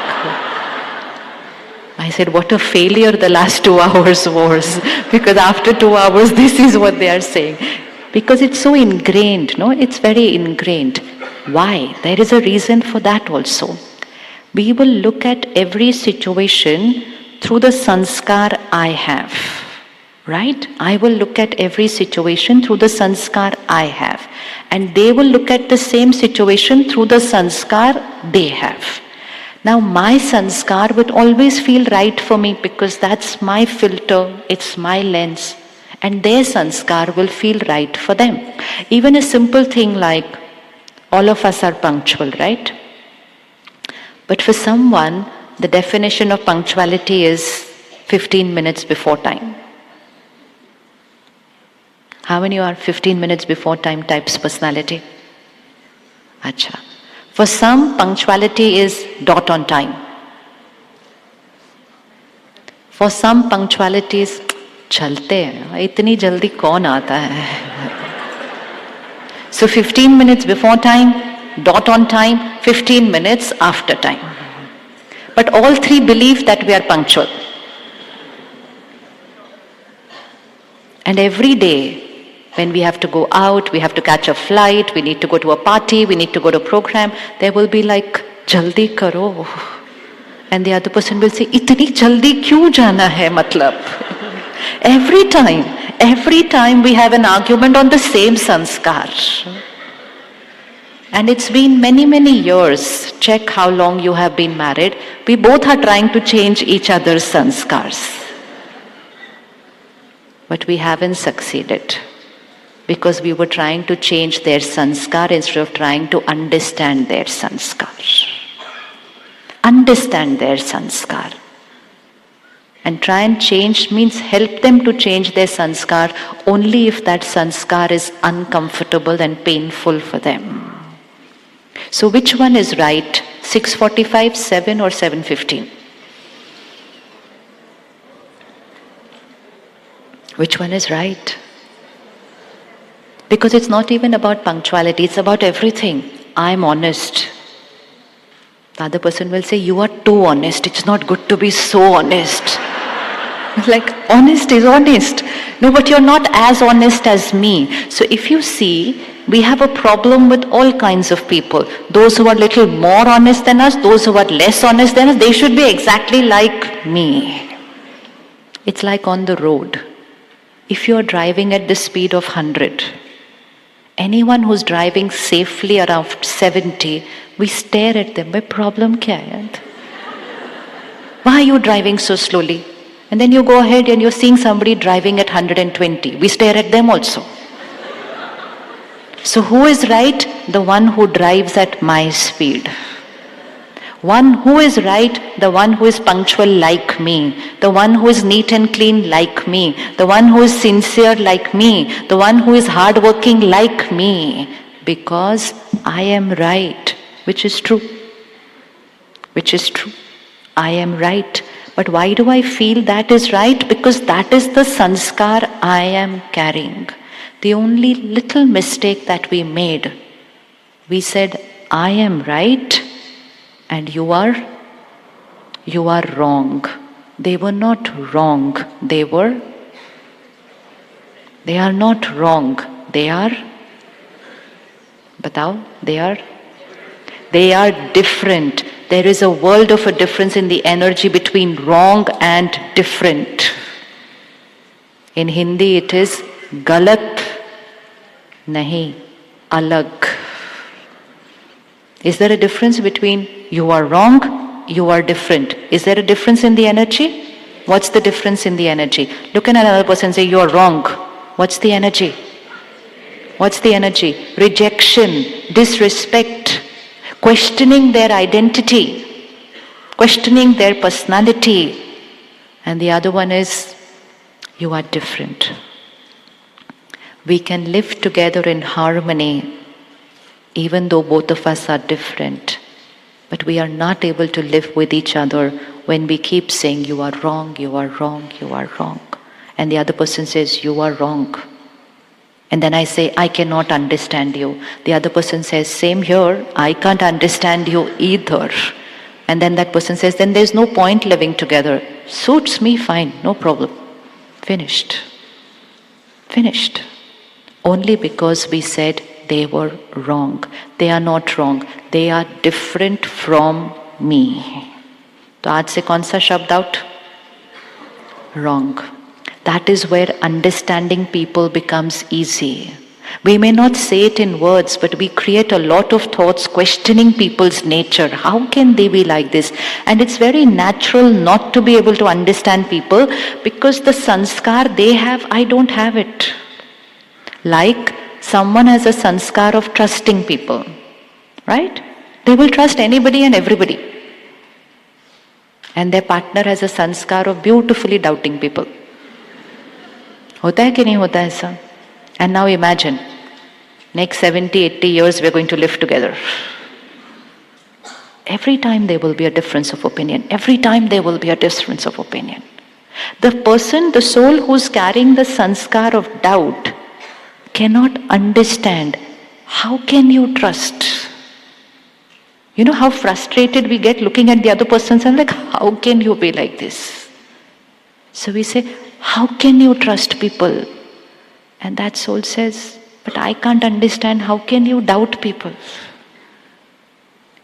I said, what a failure the last 2 hours was. Because after 2 hours, this is what they are saying. Because it's so ingrained, no? It's very ingrained. Why? There is a reason for that also. We will look at every situation through the sanskar I have. Right? I will look at every situation through the sanskar I have. And they will look at the same situation through the sanskar they have. Now my sanskar would always feel right for me because that's my filter, it's my lens. And their sanskar will feel right for them. Even a simple thing like, all of us are punctual, right? But for someone, the definition of punctuality is 15 minutes before time. How many are 15 minutes before time types personality? Acha. For some, punctuality is dot on time. For some, punctuality is चलते हैं, इतनी जल्दी कौन आता है? So 15 minutes before time, dot on time, 15 minutes after time. But all three believe that we are punctual. And every day, when we have to go out, we have to catch a flight, we need to go to a party, we need to go to a program, there will be like, jaldi karo. And the other person will say, itni jaldi kyun jana hai matlab? Every time we have an argument on the same sanskar. And it's been many, many years. Check how long you have been married. We both are trying to change each other's sanskars. But we haven't succeeded. Because we were trying to change their sanskar instead of trying to understand their sanskar. Understand their sanskar. And try and change means help them to change their sanskar only if that sanskar is uncomfortable and painful for them. So which one is right? 6:45, 7 or 7:15? Which one is right? Because it's not even about punctuality, it's about everything. I'm honest. The other person will say, you are too honest, it's not good to be so honest. Like, honest is honest. No, but you're not as honest as me. So if you see, we have a problem with all kinds of people. Those who are little more honest than us, those who are less honest than us, they should be exactly like me. It's like on the road. If you're driving at the speed of 100, anyone who's driving safely around 70, we stare at them. Bhai, problem kya hai? Why are you driving so slowly? And then you go ahead and you're seeing somebody driving at 120. We stare at them also. So who is right? The one who drives at my speed. One who is right, the one who is punctual like me, the one who is neat and clean like me, the one who is sincere like me, the one who is hardworking like me, because I am right, which is true. Which is true. I am right. But why do I feel that is right? Because that is the sanskar I am carrying. The only little mistake that we made, we said, I am right and you are wrong. They were not wrong. They are not wrong. They are, batao, they are different. There is a world of a difference in the energy between wrong and different. In Hindi it is galat, nahi, alag. Is there a difference between you are wrong you are different. Is there a difference in the energy? What's the difference in the energy? Look at another person and say, you are wrong. What's the energy? What's the energy? Rejection, disrespect, questioning their identity, questioning their personality. And the other one is, you are different. We can live together in harmony even though both of us are different. But we are not able to live with each other when we keep saying, you are wrong, you are wrong, you are wrong. And the other person says, you are wrong. And then I say, I cannot understand you. The other person says, same here, I can't understand you either. And then that person says, then there's no point living together. Suits me fine, no problem. Finished. Finished. Only because we said they were wrong. They are not wrong. They are different from me. तो आज से कौन सा शब्द out? Wrong. That is where understanding people becomes easy. We may not say it in words, but we create a lot of thoughts questioning people's nature. How can they be like this? And it's very natural not to be able to understand people because the sanskar they have, I don't have it. Like someone has a sanskar of trusting people, right? They will trust anybody and everybody. And their partner has a sanskar of beautifully doubting people. होता है कि नहीं होता ऐसा? And now imagine, next 70, 80 years we are going to live together. Every time there will be a difference of opinion. Every time there will be a difference of opinion. The person, the soul who's carrying the sanskar of doubt cannot understand. How can you trust? You know how frustrated we get looking at the other person and like, how can you be like this? So we say, how can you trust people? And that soul says, but I can't understand, how can you doubt people?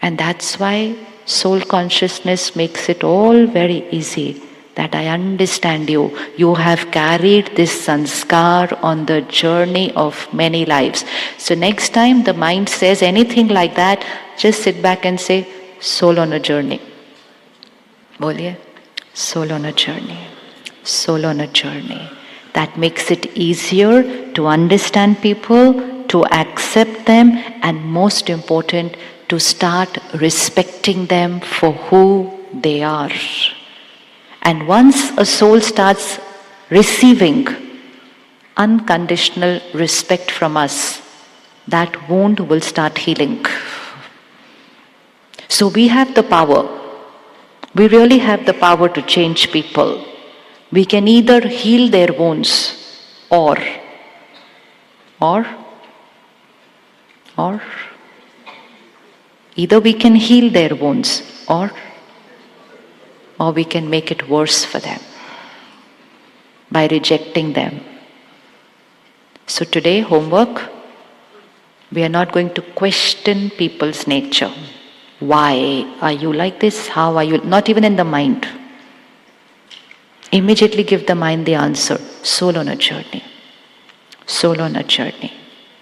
And that's why soul consciousness makes it all very easy. That I understand you. You have carried this sanskar on the journey of many lives. So next time the mind says anything like that, just sit back and say, soul on a journey. Boliye, soul on a journey. Soul on a journey. That makes it easier to understand people, to accept them, and most important, to start respecting them for who they are. And once a soul starts receiving unconditional respect from us, that wound will start healing. So we have the power. We really have the power to change people. We can either heal their wounds or either we can heal their wounds or we can make it worse for them by rejecting them. So today, homework, we are not going to question people's nature. Why are you like this? How are you? Not even in the mind. Immediately give the mind the answer. Soul on a journey. Soul on a journey.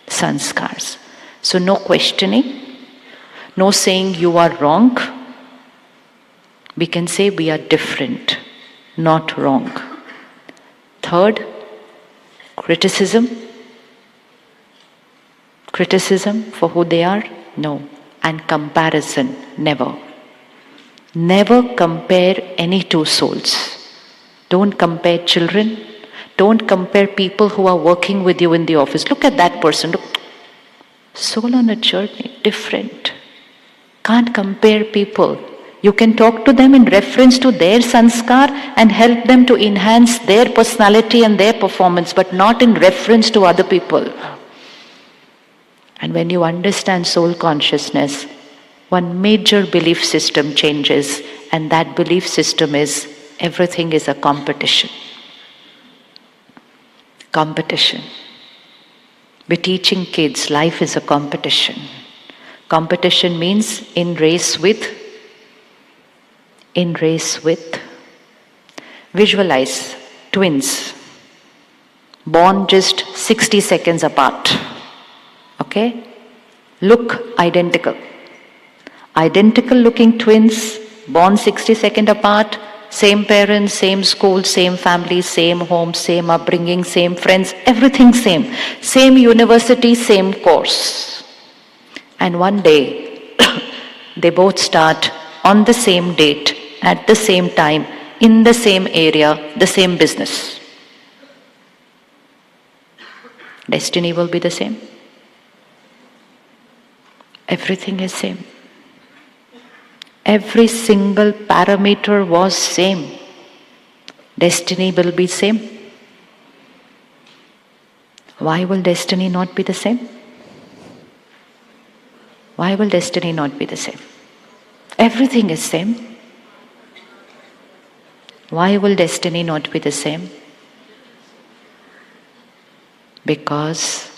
Sanskars. So no questioning. No saying you are wrong. We can say we are different, not wrong. Third, criticism. Criticism for who they are? No. And comparison? Never. Never compare any two souls. Don't compare children. Don't compare people who are working with you in the office. Look at that person. Look. Soul on a journey, different. Can't compare people. You can talk to them in reference to their sanskar and help them to enhance their personality and their performance, but not in reference to other people. And when you understand soul consciousness, one major belief system changes, and that belief system is everything is a competition. Competition. We're teaching kids life is a competition. Competition means in race with. Visualize twins born just 60 seconds apart. Okay? Look identical. Identical looking twins born 60 seconds apart, same parents, same school, same family, same home, same upbringing, same friends, everything same. Same university, same course. And one day, they both start on the same date, at the same time, in the same area, the same business. Destiny will be the same. Everything is same. Every single parameter was same. Destiny will be same. Why will destiny not be the same? Why will destiny not be the same? Everything is same. Why will destiny not be the same? Because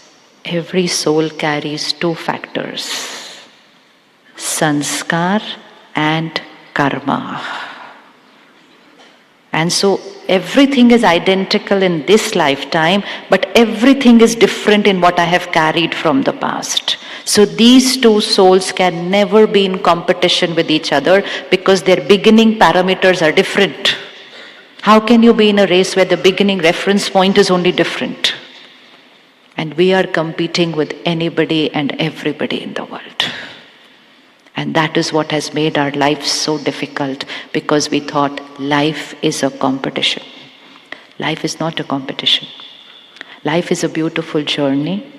every soul carries two factors: sanskar and karma. And so everything is identical in this lifetime, but everything is different in what I have carried from the past. So these two souls can never be in competition with each other because their beginning parameters are different. How can you be in a race where the beginning reference point is only different? And we are competing with anybody and everybody in the world. And that is what has made our life so difficult, because we thought life is a competition. Life is not a competition. Life is a beautiful journey.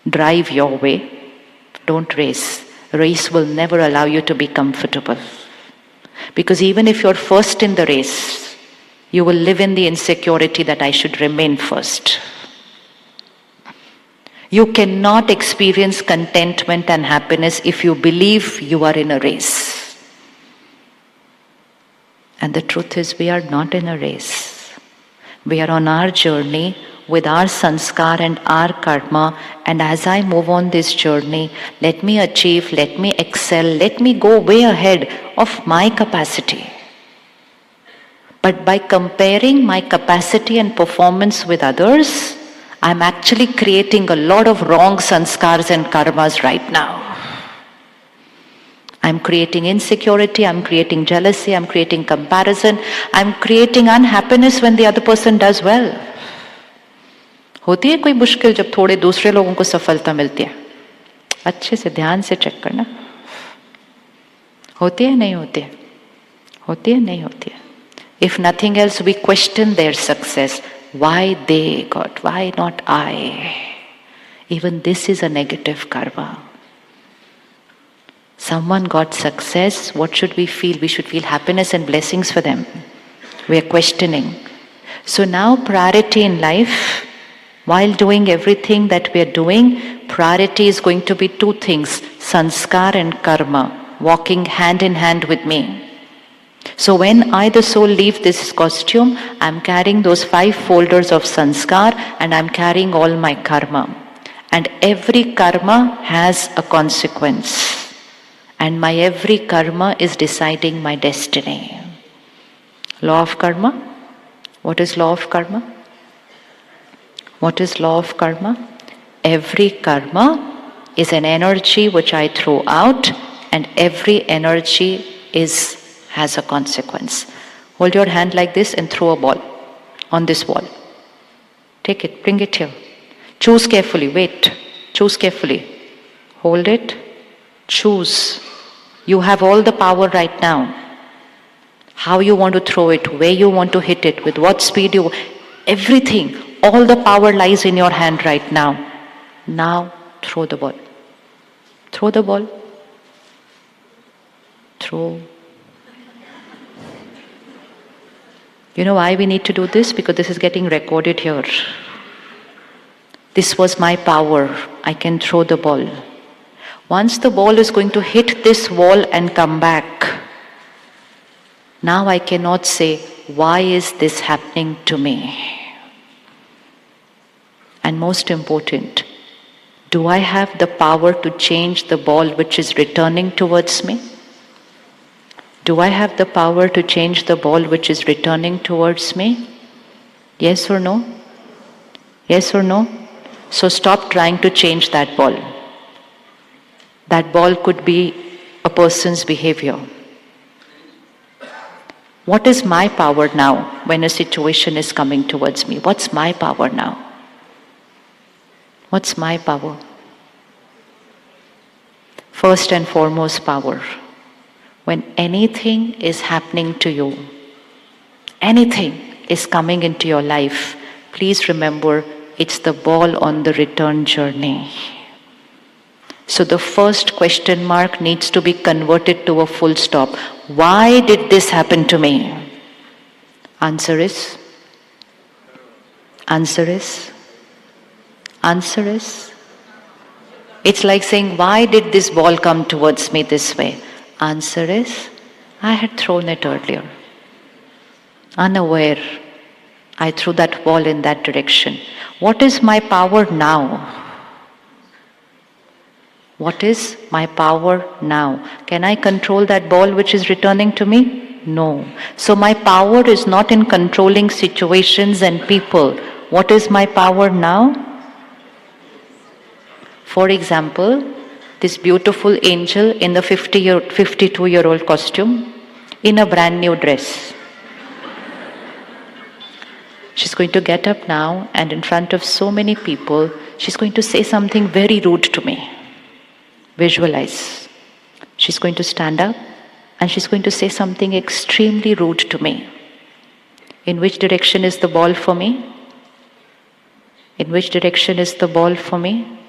Drive your way. Don't race. Race will never allow you to be comfortable. Because even if you're first in the race, you will live in the insecurity that I should remain first. You cannot experience contentment and happiness if you believe you are in a race. And the truth is, we are not in a race. We are on our journey with our sanskar and our karma. And as I move on this journey, let me achieve, let me excel, let me go way ahead of my capacity. But by comparing my capacity and performance with others, I'm actually creating a lot of wrong sanskars and karmas right now. I'm creating insecurity, I'm creating jealousy, I'm creating comparison, I'm creating unhappiness when the other person does well. होती है कोई मुश्किल जब थोड़े दूसरे लोगों को सफलता मिलती है? अच्छे से ध्यान से चेक करना. होती है नहीं होती है? होती है नहीं होती है? If nothing else, we question their success. Why they got? Why not I? Even this is a negative karma. Someone got success, what should we feel? We should feel happiness and blessings for them. We are questioning. So now priority in life, while doing everything that we are doing, priority is going to be two things: sanskar and karma, walking hand in hand with me. So when I, the soul, leave this costume, I'm carrying those 5 folders of sanskar and I'm carrying all my karma. And every karma has a consequence. And my every karma is deciding my destiny. Law of karma. What is law of karma? What is law of karma? Every karma is an energy which I throw out, and every energy has a consequence. Hold your hand like this and throw a ball on this wall. Take it, bring it here. Choose carefully, wait. Choose carefully. Hold it, choose. You have all the power right now. How you want to throw it, where you want to hit it, with what speed you, everything, all the power lies in your hand right now. Now throw the ball. Throw the ball. Throw. You know why we need to do this? Because this is getting recorded here. This was my power. I can throw the ball. Once the ball is going to hit this wall and come back, now I cannot say, why is this happening to me? And most important, do I have the power to change the ball which is returning towards me? Do I have the power to change the ball which is returning towards me? Yes or no? Yes or no? So stop trying to change that ball. That ball could be a person's behavior. What is my power now when a situation is coming towards me? What's my power now? What's my power? First and foremost power. When anything is happening to you, anything is coming into your life, please remember it's the ball on the return journey. So the first question mark needs to be converted to a full stop. Why did this happen to me? Answer is? It's like saying, why did this ball come towards me this way? Answer is, I had thrown it earlier. Unaware, I threw that ball in that direction. What is my power now? What is my power now? Can I control that ball which is returning to me? No. So my power is not in controlling situations and people. What is my power now? For example, this beautiful angel in the 52-year-old costume, in a brand new dress. She's going to get up now and in front of so many people, she's going to say something very rude to me. Visualize. She's going to stand up and she's going to say something extremely rude to me. In which direction is the ball for me? In which direction is the ball for me?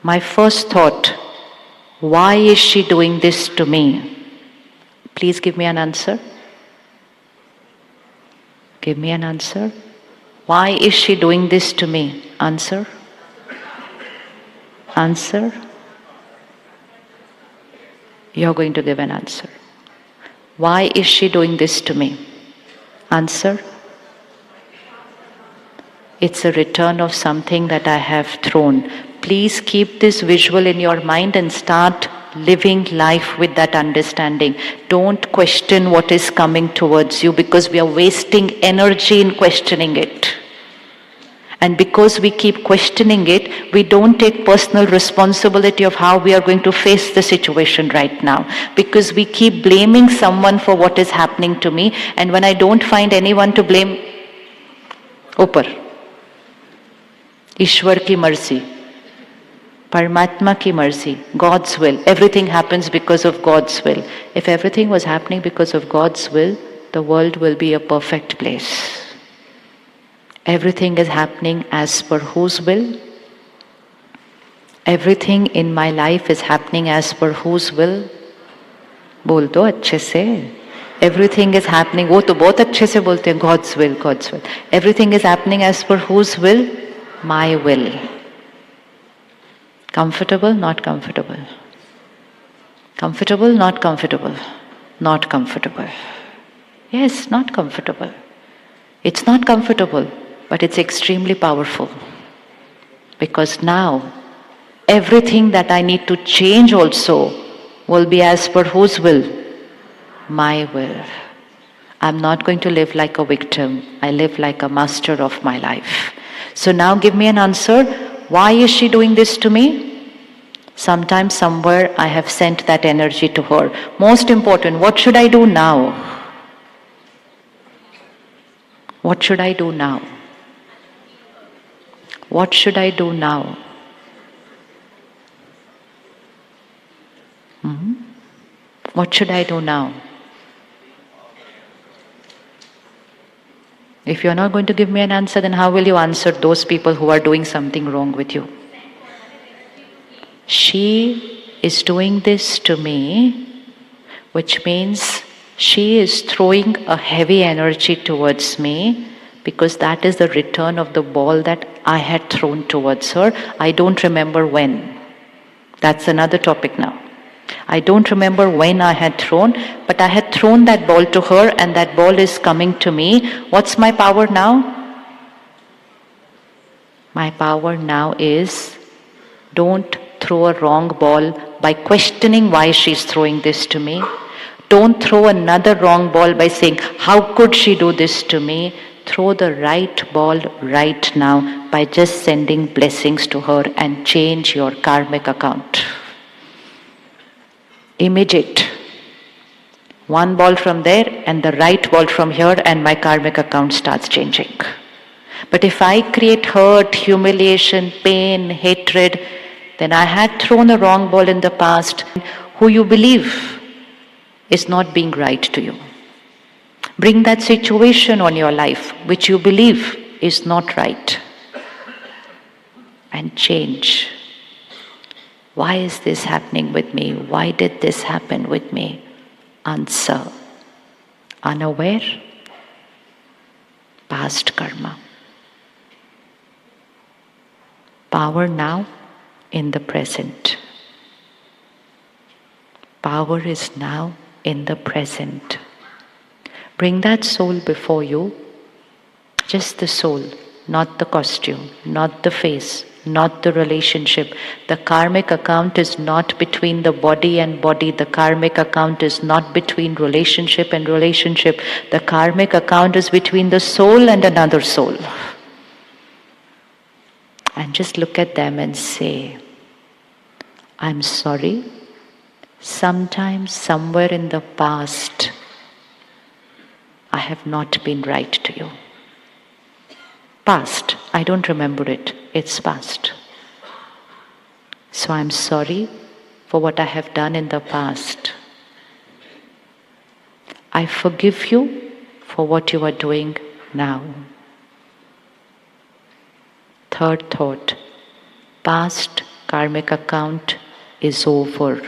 My first thought, why is she doing this to me? Please give me an answer. Give me an answer. Why is she doing this to me? Answer. Answer. You're going to give an answer. Why is she doing this to me? Answer. It's a return of something that I have thrown. Please keep this visual in your mind and start living life with that understanding. Don't question what is coming towards you because we are wasting energy in questioning it. And because we keep questioning it, we don't take personal responsibility of how we are going to face the situation right now. Because we keep blaming someone for what is happening to me, and when I don't find anyone to blame, Upar. Ishwar ki mercy. Paramatma ki mercy. God's will. Everything happens because of God's will. If everything was happening because of God's will, the world will be a perfect place. Everything is happening as per whose will? Everything in my life is happening as per whose will? बोल दो अच्छे से. Everything is happening. वो तो बहुत अच्छे से बोलते हैं. God's will, God's will. Everything is happening as per whose will? My will. Comfortable, not comfortable. Comfortable, not comfortable. Not comfortable. Yes, not comfortable. It's not comfortable. But it's extremely powerful. Because now, everything that I need to change also will be as per whose will? My will. I'm not going to live like a victim. I live like a master of my life. So now give me an answer. Why is she doing this to me? Sometime, somewhere, I have sent that energy to her. Most important, what should I do now? What should I do now? What should I do now? What should I do now? If you're not going to give me an answer, then how will you answer those people who are doing something wrong with you? She is doing this to me, which means she is throwing a heavy energy towards me, because that is the return of the ball that I had thrown towards her. I don't remember when. That's another topic now. I don't remember when I had thrown, but I had thrown that ball to her and that ball is coming to me. What's my power now? My power now is, don't throw a wrong ball by questioning why she's throwing this to me. Don't throw another wrong ball by saying, how could she do this to me? Throw the right ball right now by just sending blessings to her and change your karmic account. Immediate. One ball from there and the right ball from here, and my karmic account starts changing. But if I create hurt, humiliation, pain, hatred, then I had thrown a wrong ball in the past. Who you believe is not being right to you. Bring that situation on your life which you believe is not right, and change. Why is this happening with me? Why did this happen with me? Answer. Unaware. Past karma. Power now in the present. Power is now in the present. Bring that soul before you, just the soul, not the costume, not the face, not the relationship. The karmic account is not between the body and body. The karmic account is not between relationship and relationship. The karmic account is between the soul and another soul. And just look at them and say, I'm sorry. Sometimes, somewhere in the past, I have not been right to you. Past, I don't remember it. It's past. So I'm sorry for what I have done in the past. I forgive you for what you are doing now. Third thought, past karmic account is over.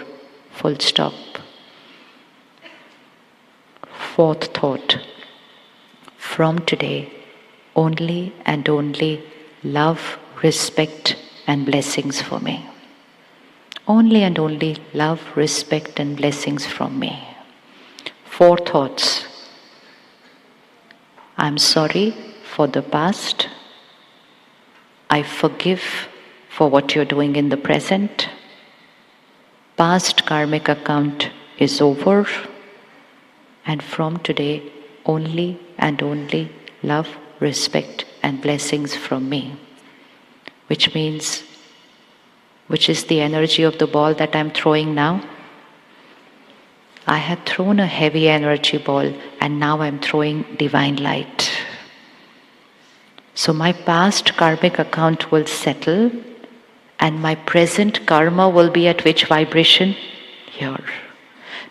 Full stop. Fourth thought, from today, only and only love, respect and blessings for me. Only and only love, respect and blessings from me. Four thoughts. I'm sorry for the past. I forgive for what you're doing in the present. Past karmic account is over. And from today, only and only love, respect and blessings from me. Which means, which is the energy of the ball that I'm throwing now. I had thrown a heavy energy ball and now I'm throwing divine light. So my past karmic account will settle and my present karma will be at which vibration? Here.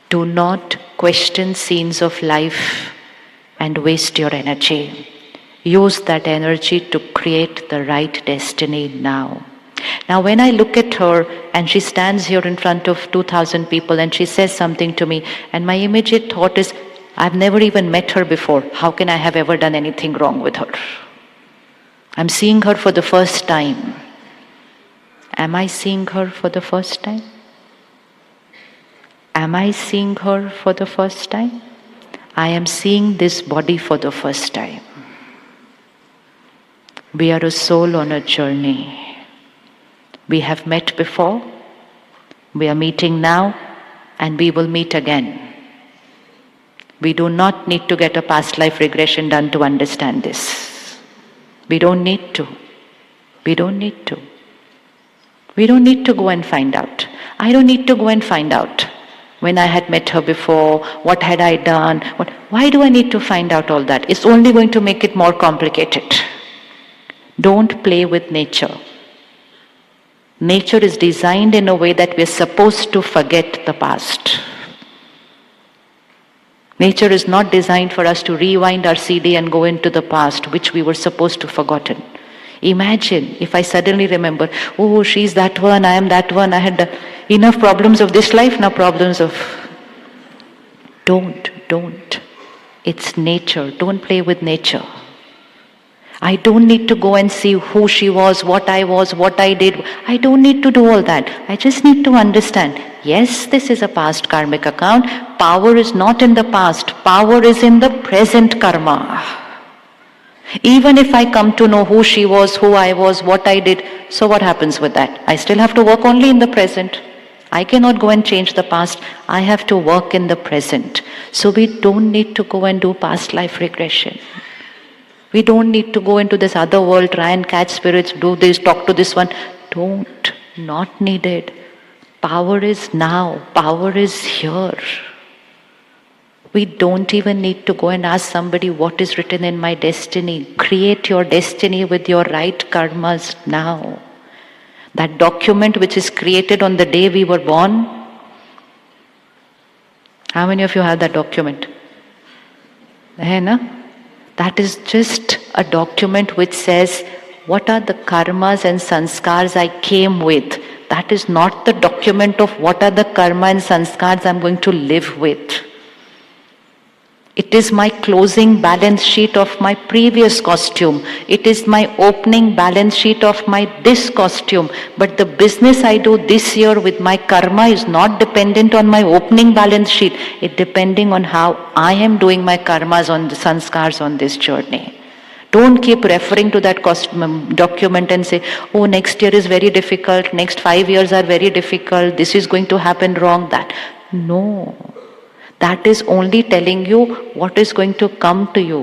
Do not question scenes of life and waste your energy. Use that energy to create the right destiny now. Now when I look at her and she stands here in front of 2,000 people and she says something to me, and my immediate thought is, I've never even met her before. How can I have ever done anything wrong with her? I'm seeing her for the first time. Am I seeing her for the first time? Am I seeing her for the first time? I am seeing this body for the first time. We are a soul on a journey. We have met before, we are meeting now, and we will meet again. We do not need to get a past life regression done to understand this. We don't need to. We don't need to. We don't need to go and find out. I don't need to go and find out when I had met her before, what had I done, why do I need to find out all that? It's only going to make it more complicated. Don't play with nature. Nature is designed in a way that we're supposed to forget the past. Nature is not designed for us to rewind our CD and go into the past, which we were supposed to have forgotten. Imagine if I suddenly remember, oh, she's that one, I am that one, I had enough problems of this life, now problems of... Don't. It's nature. Don't play with nature. I don't need to go and see who she was, what I did. I don't need to do all that. I just need to understand, yes, this is a past karmic account. Power is not in the past. Power is in the present karma. Even if I come to know who she was, who I was, what I did, so what happens with that? I still have to work only in the present. I cannot go and change the past. I have to work in the present. So we don't need to go and do past life regression. We don't need to go into this other world, try and catch spirits, do this, talk to this one. Don't. Not needed. Power is now. Power is here. We don't even need to go and ask somebody what is written in my destiny. Create your destiny with your right karmas now. That document which is created on the day we were born. How many of you have that document? Hai na? That is just a document which says, what are the karmas and sanskars I came with? That is not the document of what are the karma and sanskars I'm going to live with. It is my closing balance sheet of my previous costume. It is my opening balance sheet of my this costume. But the business I do this year with my karma is not dependent on my opening balance sheet. It's depending on how I am doing my karmas on the sanskars on this journey. Don't keep referring to that document and say, oh, next year is very difficult, next 5 years are very difficult, this is going to happen wrong, that. No. That is only telling you what is going to come to you.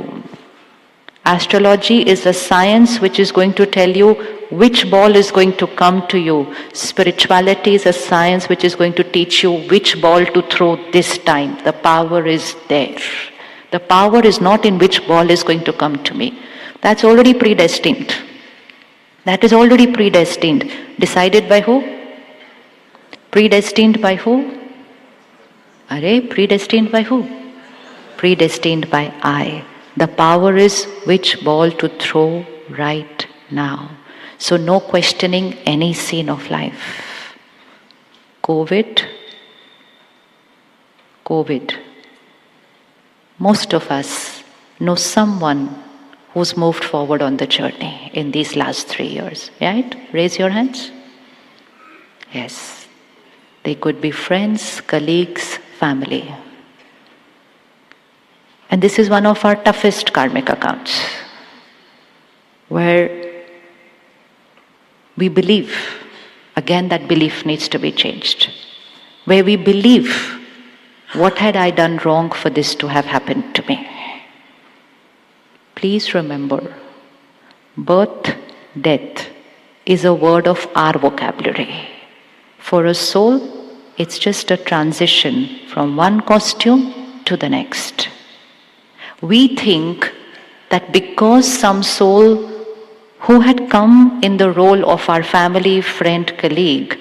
Astrology is a science which is going to tell you which ball is going to come to you. Spirituality is a science which is going to teach you which ball to throw this time. The power is there. The power is not in which ball is going to come to me. That's already predestined. That is already predestined. Decided by who? Predestined by who? Predestined by who? Predestined by I. The power is which ball to throw right now. So no questioning any scene of life. COVID. Most of us know someone who's moved forward on the journey in these last 3 years. Right? Raise your hands. Yes. They could be friends, colleagues, family. And this is one of our toughest karmic accounts, where we believe, again that belief needs to be changed, where we believe, what had I done wrong for this to have happened to me? Please remember, birth, death is a word of our vocabulary. For a soul, it's just a transition from one costume to the next. We think that because some soul who had come in the role of our family, friend, colleague,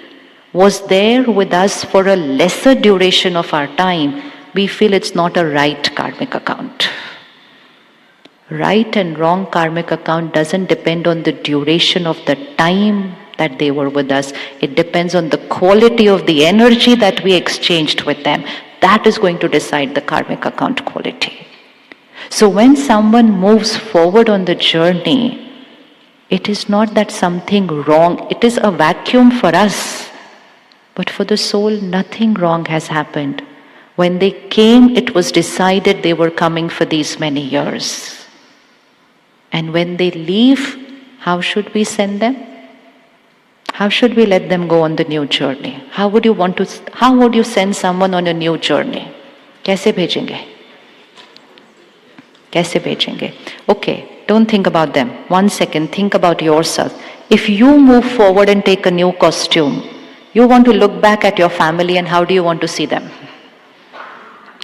was there with us for a lesser duration of our time, we feel it's not a right karmic account. Right and wrong karmic account doesn't depend on the duration of the time that they were with us. It depends on the quality of the energy that we exchanged with them. That is going to decide the karmic account quality. So when someone moves forward on the journey, it is not that something wrong, it is a vacuum for us. But for the soul, nothing wrong has happened. When they came, it was decided they were coming for these many years. And when they leave, how should we send them? How should we let them go on the new journey? How would you send someone on a new journey? कैसे भेजेंगे? कैसे भेजेंगे? Okay, don't think about them. 1 second, think about yourself. If you move forward and take a new costume, you want to look back at your family, and how do you want to see them?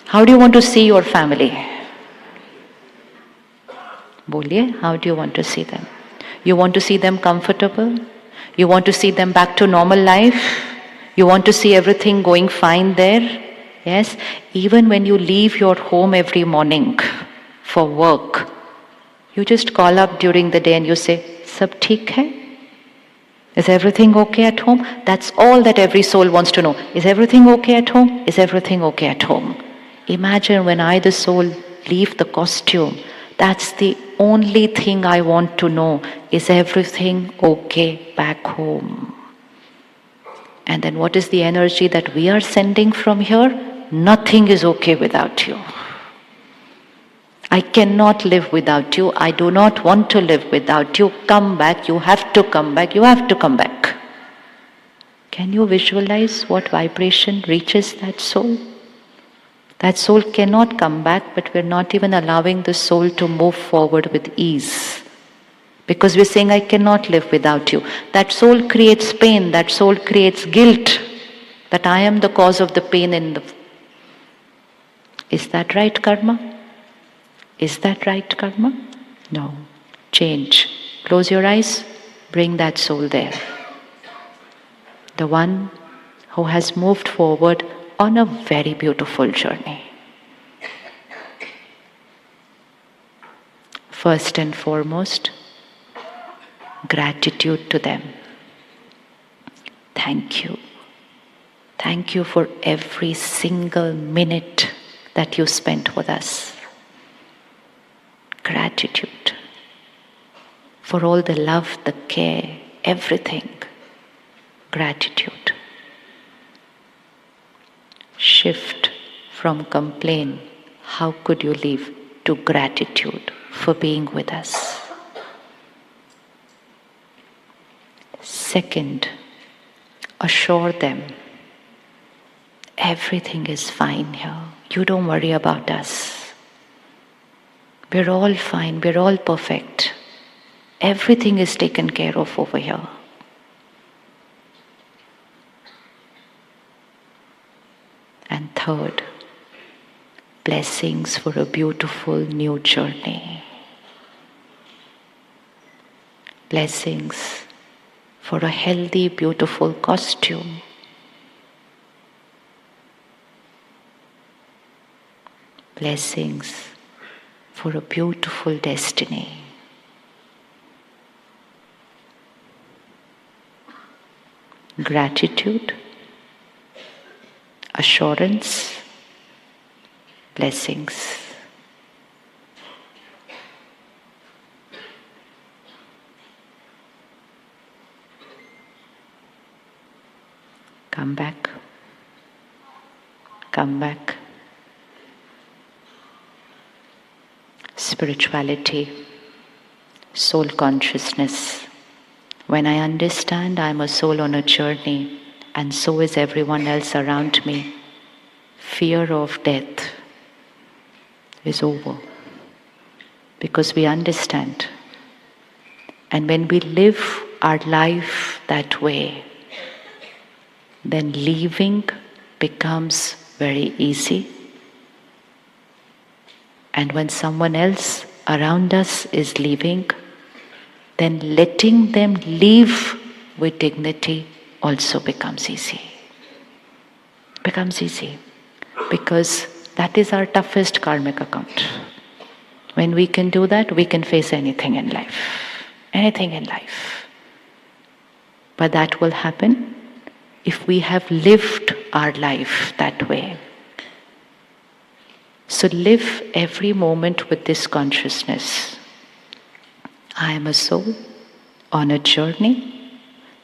How do you want to see your family? Boliye, how do you want to see them? You want to see them comfortable? You want to see them back to normal life? You want to see everything going fine there? Yes? Even when you leave your home every morning for work, you just call up during the day and you say, Sab theek hai? Is everything okay at home? That's all that every soul wants to know. Is everything okay at home? Is everything okay at home? Imagine when I, the soul, leave the costume. That's the only thing I want to know. Is everything okay back home? And then what is the energy that we are sending from here? Nothing is okay without you. I cannot live without you. I do not want to live without you. Come back. You have to come back. You have to come back. Can you visualize what vibration reaches that soul? That soul cannot come back, but we're not even allowing the soul to move forward with ease. Because we're saying, I cannot live without you. That soul creates pain. That soul creates guilt. That I am the cause of the pain in the... Is that right karma? Is that right karma? No. Change. Close your eyes. Bring that soul there. The one who has moved forward on a very beautiful journey. First and foremost, gratitude to them. Thank you. Thank you for every single minute that you spent with us. Gratitude for all the love, the care, everything. Gratitude. Shift from complaint, how could you live, to gratitude for being with us. Second, assure them everything is fine here. You don't worry about us. We're all fine, we're all perfect. Everything is taken care of over here. And third, blessings for a beautiful new journey. Blessings for a healthy, beautiful costume. Blessings for a beautiful destiny. Gratitude, assurance, blessings. Come back. Come back. Spirituality, soul consciousness. When I understand I'm a soul on a journey and so is everyone else around me, fear of death is over. Because we understand. And when we live our life that way, then leaving becomes very easy. And when someone else around us is leaving, then letting them leave with dignity also becomes easy. Becomes easy. Because that is our toughest karmic account. When we can do that, we can face anything in life. Anything in life. But that will happen if we have lived our life that way. So live every moment with this consciousness. I am a soul on a journey.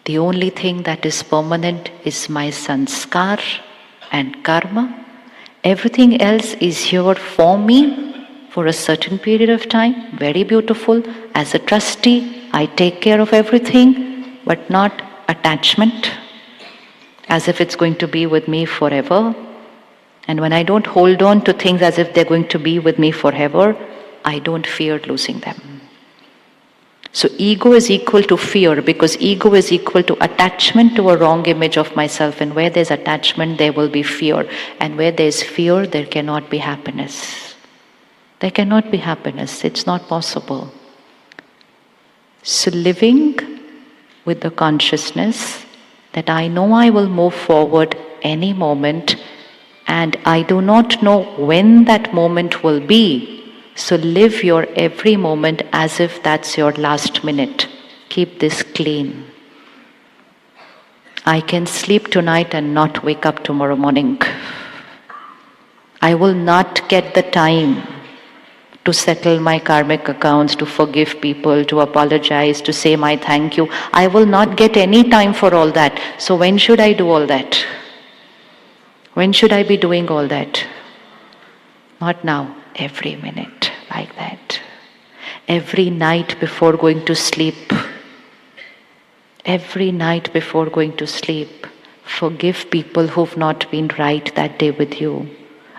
The only thing that is permanent is my sanskar and karma. Everything else is here for me for a certain period of time. Very beautiful. As a trustee, I take care of everything, but not attachment. As if it's going to be with me forever. And when I don't hold on to things as if they're going to be with me forever, I don't fear losing them. So ego is equal to fear, because ego is equal to attachment to a wrong image of myself. And where there's attachment, there will be fear. And where there's fear, there cannot be happiness. There cannot be happiness. It's not possible. So living with the consciousness that I know I will move forward any moment, and I do not know when that moment will be. So live your every moment as if that's your last minute. Keep this clean. I can sleep tonight and not wake up tomorrow morning. I will not get the time to settle my karmic accounts, to forgive people, to apologize, to say my thank you. I will not get any time for all that. So when should I do all that? When should I be doing all that? Not now, every minute, like that. Every night before going to sleep. Every night before going to sleep. Forgive people who've not been right that day with you.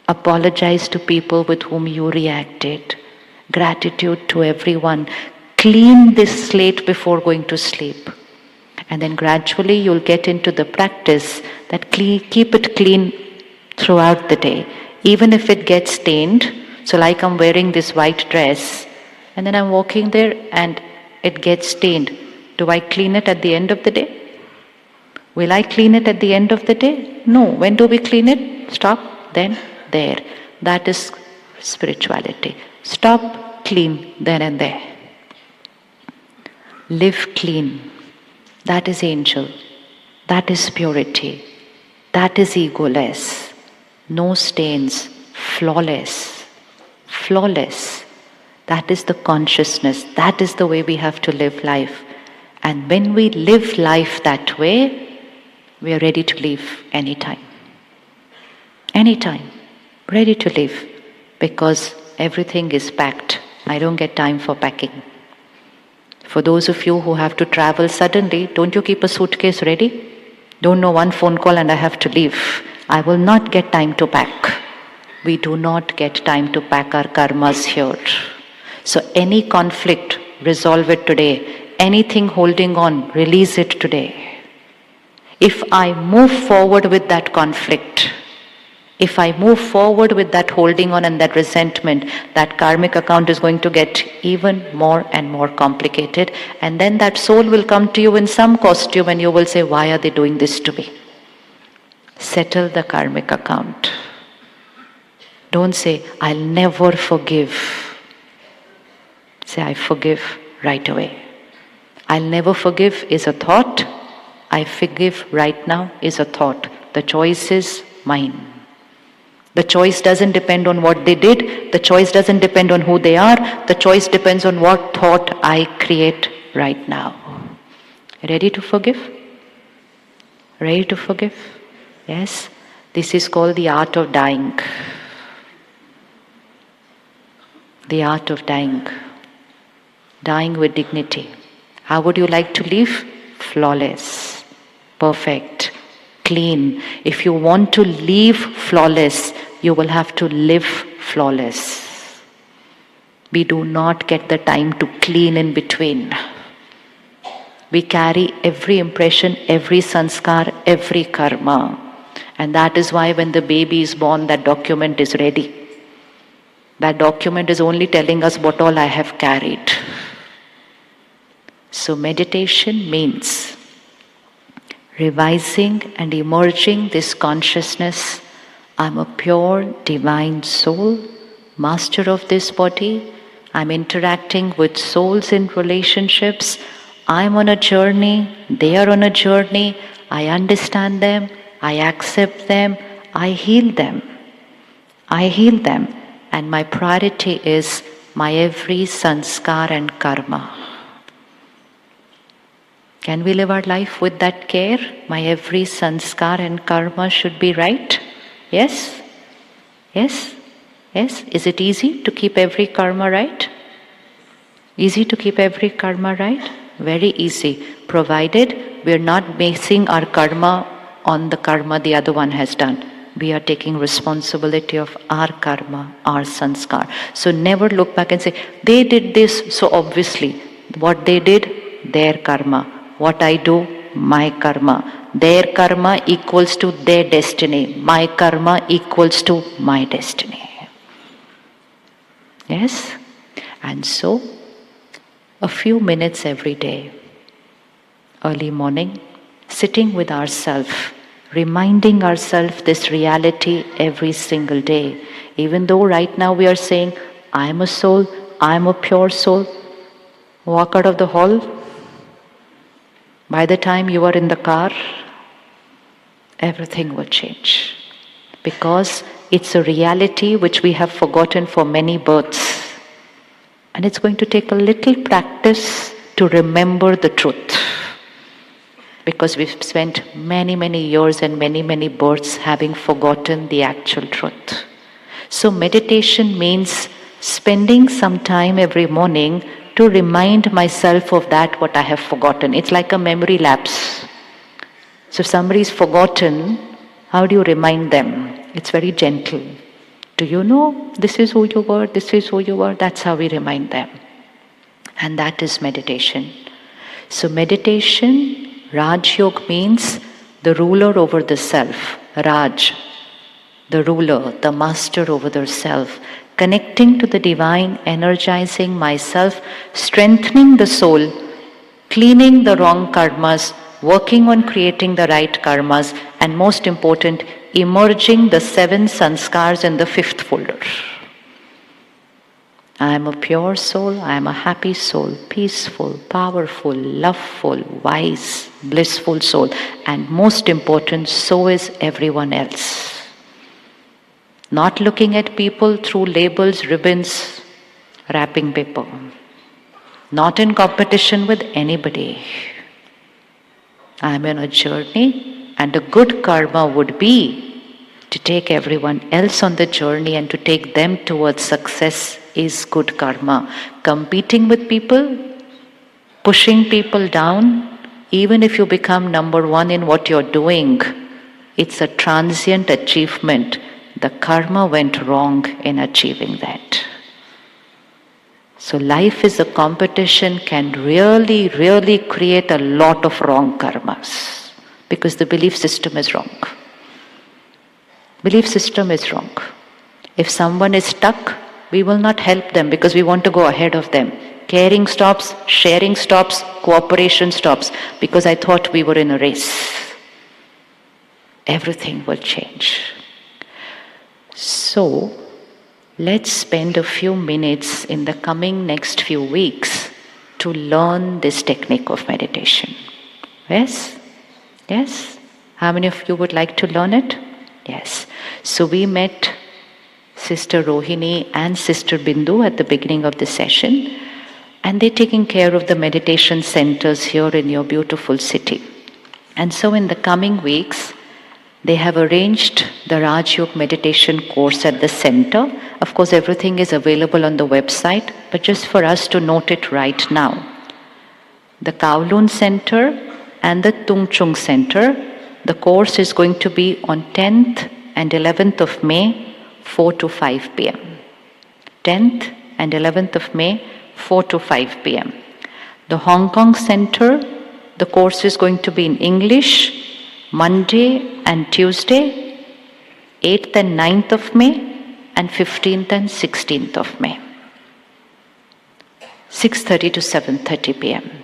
Apologize to people with whom you reacted. Gratitude to everyone. Clean this slate before going to sleep. And then gradually you'll get into the practice that keep it clean throughout the day. even if it gets stained. So like I'm wearing this white dress and then I'm walking there and it gets stained. Do I clean it at the end of the day? Will I clean it at the end of the day? No. When do we clean it? Stop, then, there. That is spirituality. Stop, clean, then and there. Live clean. That is angel. That is purity. That is egoless. No stains. Flawless. Flawless. That is the consciousness. That is the way we have to live life. And when we live life that way, we are ready to leave anytime. Anytime. Ready to leave. Because everything is packed. I don't get time for packing. For those of you who have to travel suddenly, don't you keep a suitcase ready? Don't know, one phone call and I have to leave. I will not get time to pack. We do not get time to pack our karmas here. So any conflict, resolve it today. Anything holding on, release it today. If I move forward with that conflict, if I move forward with that holding on and that resentment, that karmic account is going to get even more and more complicated. And then that soul will come to you in some costume and you will say, why are they doing this to me? Settle the karmic account. Don't say, I'll never forgive. Say, I forgive right away. I'll never forgive is a thought. I forgive right now is a thought. The choice is mine. The choice doesn't depend on what they did. The choice doesn't depend on who they are. The choice depends on what thought I create right now. Ready to forgive? Ready to forgive? Yes? This is called the art of dying. The art of dying. Dying with dignity. How would you like to live? Flawless. Perfect. Clean. If you want to live flawless, you will have to live flawless. We do not get the time to clean in between. We carry every impression, every sanskar, every karma. And that is why when the baby is born, that document is ready. That document is only telling us what all I have carried. So meditation means revising and emerging this consciousness. I'm a pure divine soul, master of this body. I'm interacting with souls in relationships. I'm on a journey, they are on a journey. I understand them, I accept them, I heal them. I heal them. And my priority is my every sanskar and karma. Can we live our life with that care? My every sanskar and karma should be right? Yes? Yes? Yes? Is it easy to keep every karma right? Easy to keep every karma right? Very easy, provided we are not basing our karma on the karma the other one has done. We are taking responsibility of our karma, our sanskar. So never look back and say, they did this, so obviously what they did, their karma. What I do, my karma. Their karma equals to their destiny. My karma equals to my destiny. Yes? And so, a few minutes every day, early morning, sitting with ourselves, reminding ourselves this reality every single day. Even though right now we are saying, I am a soul, I am a pure soul. Walk out of the hall. By the time you are in the car, everything will change. Because it's a reality which we have forgotten for many births. And it's going to take a little practice to remember the truth. Because we've spent many years and many births having forgotten the actual truth. So meditation means spending some time every morning to remind myself of that what I have forgotten. It's like a memory lapse. So if somebody's forgotten, how do you remind them? It's very gentle. Do you know this is who you were, this is who you were? That's how we remind them. And that is meditation. So meditation, Raj Yoga means the ruler over the self. Raj. the ruler, the master over the self, connecting to the divine, energizing myself, strengthening the soul, cleaning the wrong karmas, working on creating the right karmas, and most important, emerging the 7 sanskars in the 5th folder. I am a pure soul, I am a happy soul, peaceful, powerful, loveful, wise, blissful soul, and most important, so is everyone else. Not looking at people through labels, ribbons, wrapping paper. Not in competition with anybody. I am in a journey, and a good karma would be to take everyone else on the journey and to take them towards success is good karma. Competing with people, pushing people down, even if you become number 1 in what you're doing, it's a transient achievement. The karma went wrong in achieving that. So life is a competition, can really, really create a lot of wrong karmas because the belief system is wrong. Belief system is wrong. If someone is stuck, we will not help them because we want to go ahead of them. Caring stops, sharing stops, cooperation stops because I thought we were in a race. Everything will change. So, let's spend a few minutes in the coming next few weeks to learn this technique of meditation. Yes? Yes? How many of you would like to learn it? Yes. So we met Sister Rohini and Sister Bindu at the beginning of the session, and they're taking care of the meditation centers here in your beautiful city. And so in the coming weeks, they have arranged the Raj Yoga meditation course at the center. Of course, everything is available on the website, but just for us to note it right now. The Kowloon Center and the Tung Chung Center, the course is going to be on 10th and 11th of May, 4 to 5 p.m. 10th and 11th of May, 4 to 5 p.m. The Hong Kong Center, the course is going to be in English, Monday and Tuesday, 8th and 9th of May, and 15th and 16th of May. 6:30 to 7:30 p.m.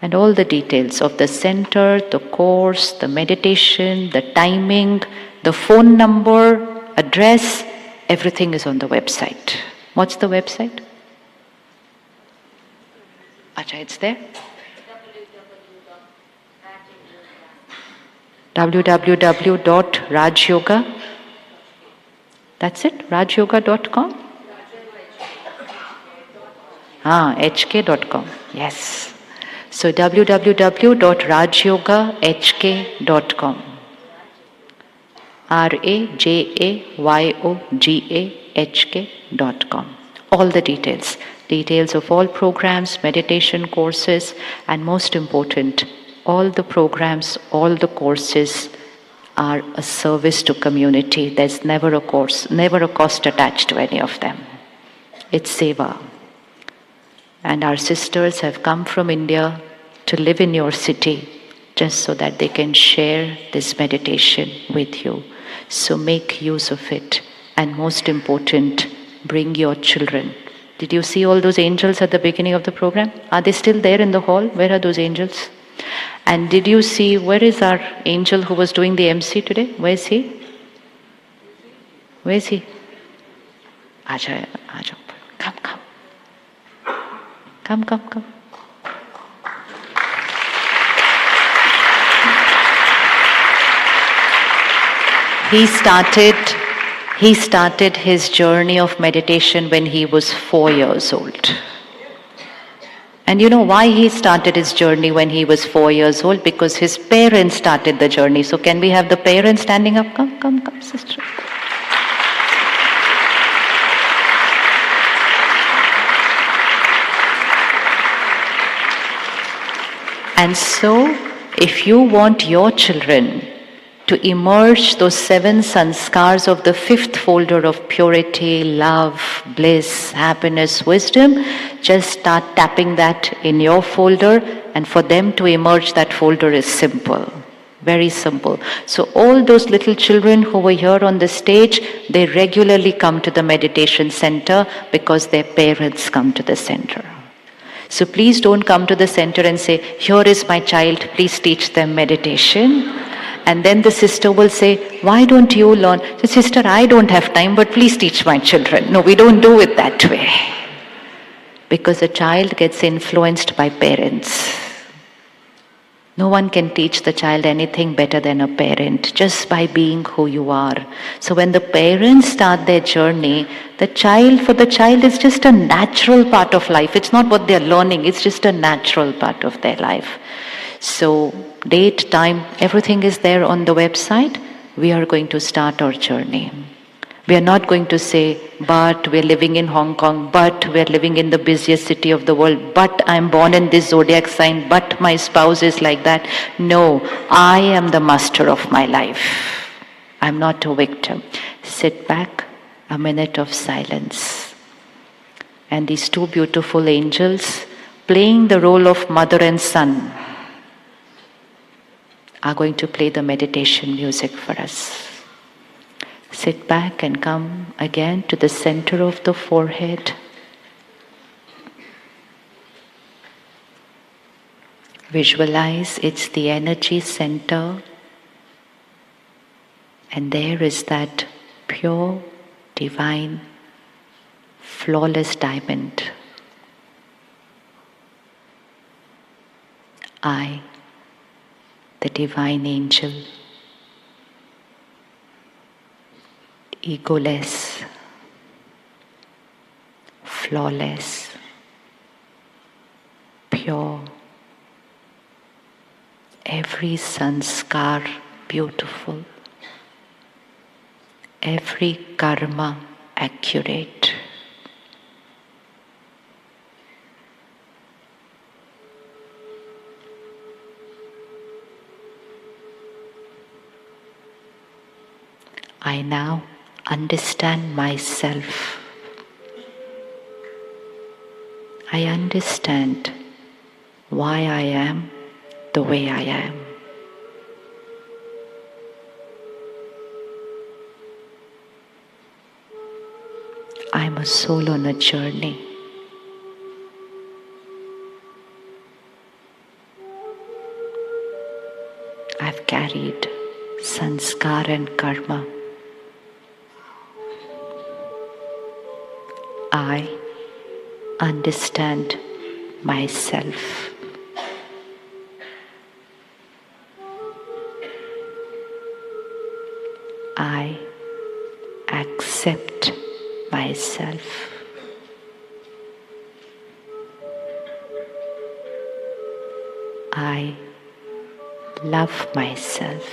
And all the details of the center, the course, the meditation, the timing, the phone number, address, everything is on the website. What's the website? Acha, it's there? www.rajyoga. That's it? rajyoga.com? hk.com. Yes. So www.rajyogahk.com. rajayogahk.com. All the details. Details of all programs, meditation courses, and most important, all the programs, all the courses are a service to community. There's never a cost attached to any of them. It's seva. And our sisters have come from India to live in your city just so that they can share this meditation with you. So make use of it. And most important, bring your children. Did you see all those angels at the beginning of the program? Are they still there in the hall? Where are those angels? And did you see, where is our angel who was doing the MC today? Where is he? Where is he? Aja. Come. Come. He started his journey of meditation when he was 4 years old. And you know why he started his journey when he was 4 years old? Because his parents started the journey. So can we have the parents standing up? Come, sister. And so, if you want your children to emerge those 7 sanskars of the 5th folder of purity, love, bliss, happiness, wisdom, just start tapping that in your folder, and for them to emerge, that folder is simple. Very simple. So all those little children who were here on the stage, they regularly come to the meditation center because their parents come to the center. So please don't come to the center and say, here is my child, please teach them meditation. And then the sister will say, why don't you learn? So, sister, I don't have time, but please teach my children. No, we don't do it that way. Because a child gets influenced by parents. No one can teach the child anything better than a parent, just by being who you are. So when the parents start their journey, for the child is just a natural part of life. It's not what they're learning, it's just a natural part of their life. So date, time, everything is there on the website. We are going to start our journey. We are not going to say, but we're living in Hong Kong, but we're living in the busiest city of the world, but I'm born in this zodiac sign, but my spouse is like that. No, I am the master of my life. I'm not a victim. Sit back, a minute of silence. And these two beautiful angels playing the role of mother and son are going to play the meditation music for us. Sit back and come again to the center of the forehead. Visualize it's the energy center, and there is that pure, divine, flawless diamond. I, the divine angel, egoless, flawless, pure, every sanskar beautiful, every karma accurate. I now understand myself. I understand why I am the way I am. I'm a soul on a journey. I've carried sanskar and karma. I understand myself. I accept myself. I love myself.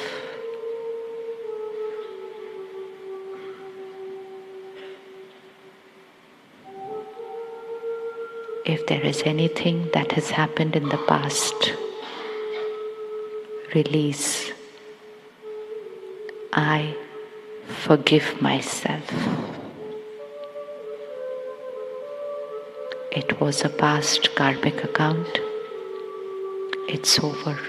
If there is anything that has happened in the past, release. I forgive myself. It was a past karmic account. It's over.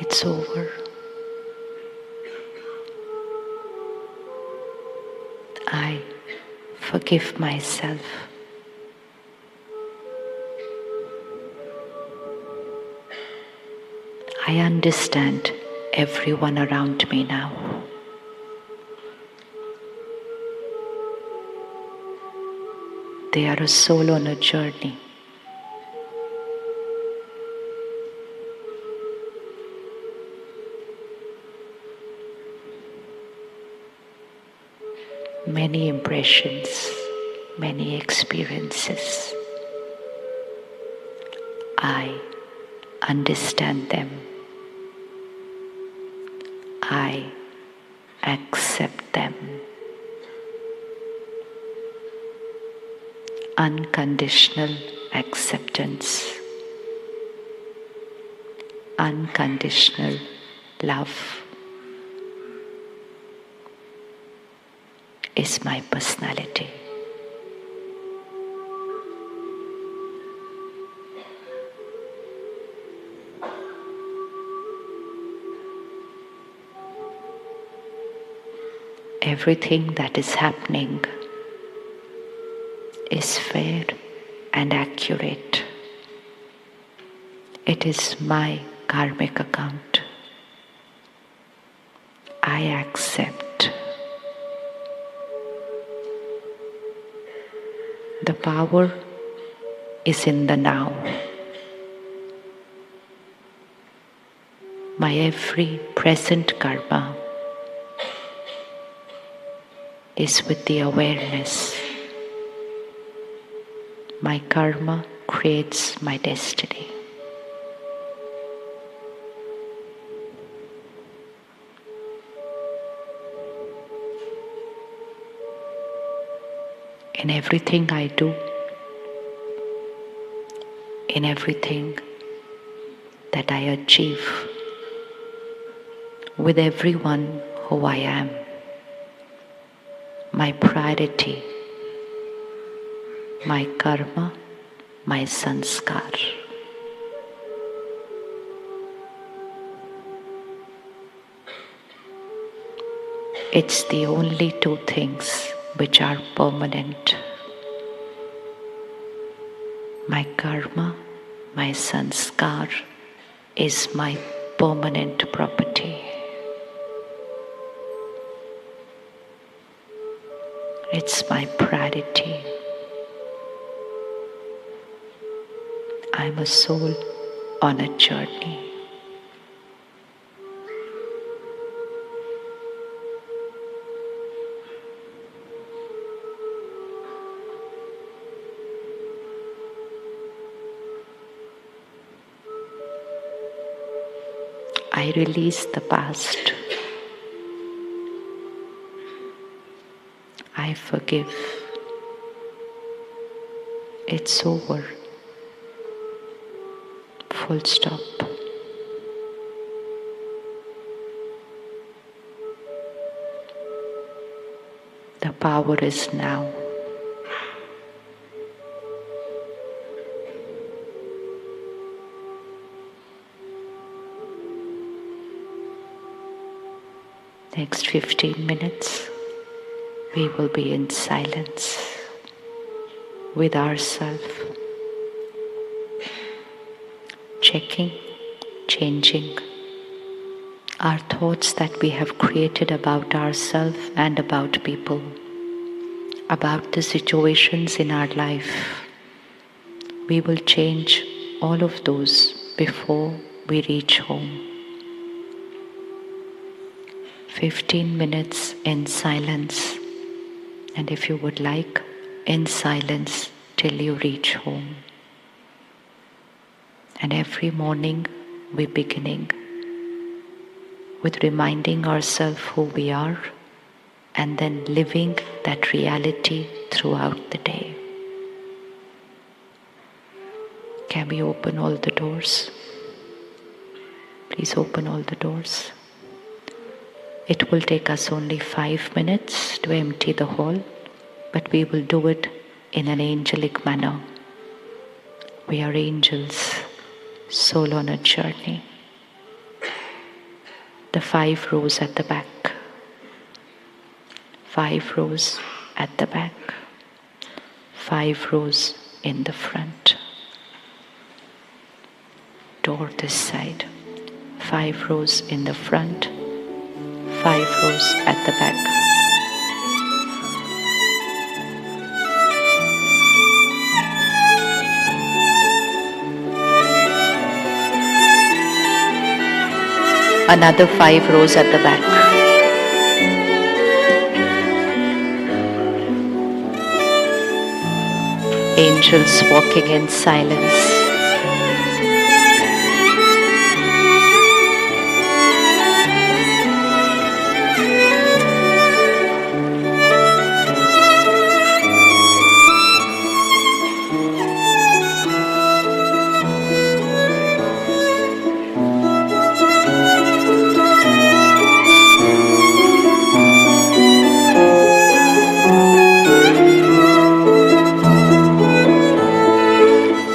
It's over. I forgive myself. I understand everyone around me now. They are a soul on a journey. Many impressions, many experiences. I understand them. I accept them. Unconditional acceptance. Unconditional love is my personality. everything that is happening is fair and accurate. It is my karmic account. I accept. The power is in the now. My every present karma is with the awareness. My karma creates my destiny. In everything I do, in everything that I achieve, with everyone who I am, my priority, my karma, my sanskar. It's the only two things which are permanent. My karma, my sanskar is my permanent property. It's my priority. I'm a soul on a journey. I release the past. I forgive. It's over. Full stop. The power is now. Next 15 minutes, we will be in silence with ourselves, checking, changing our thoughts that we have created about ourselves and about people, about the situations in our life. We will change all of those before we reach home. 15 minutes in silence, and if you would like, in silence till you reach home. And every morning we're beginning with reminding ourselves who we are and then living that reality throughout the day. Can we open all the doors? Please open all the doors. It will take us only 5 minutes to empty the hall, but we will do it in an angelic manner. We are angels, soul on a journey. The 5 rows at the back. 5 rows at the back. 5 rows in the front. Door this side. 5 rows in the front. 5 rows at the back. Another 5 rows at the back. Angels walking in silence.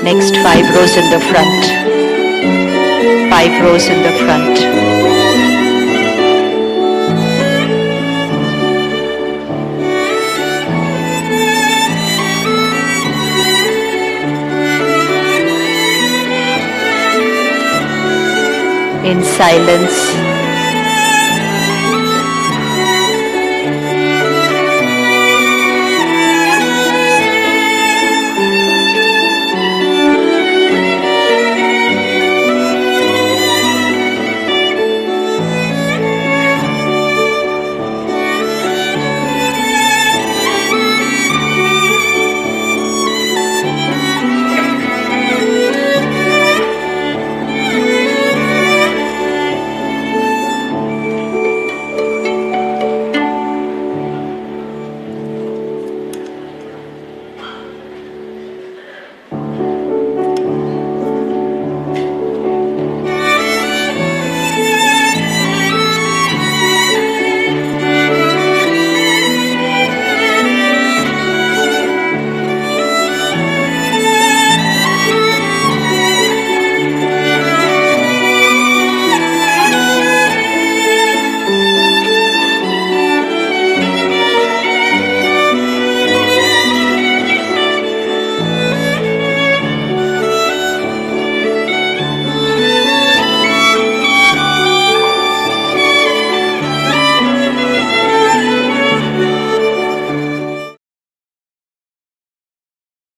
Next 5 rows in the front. 5 rows in the front. In silence,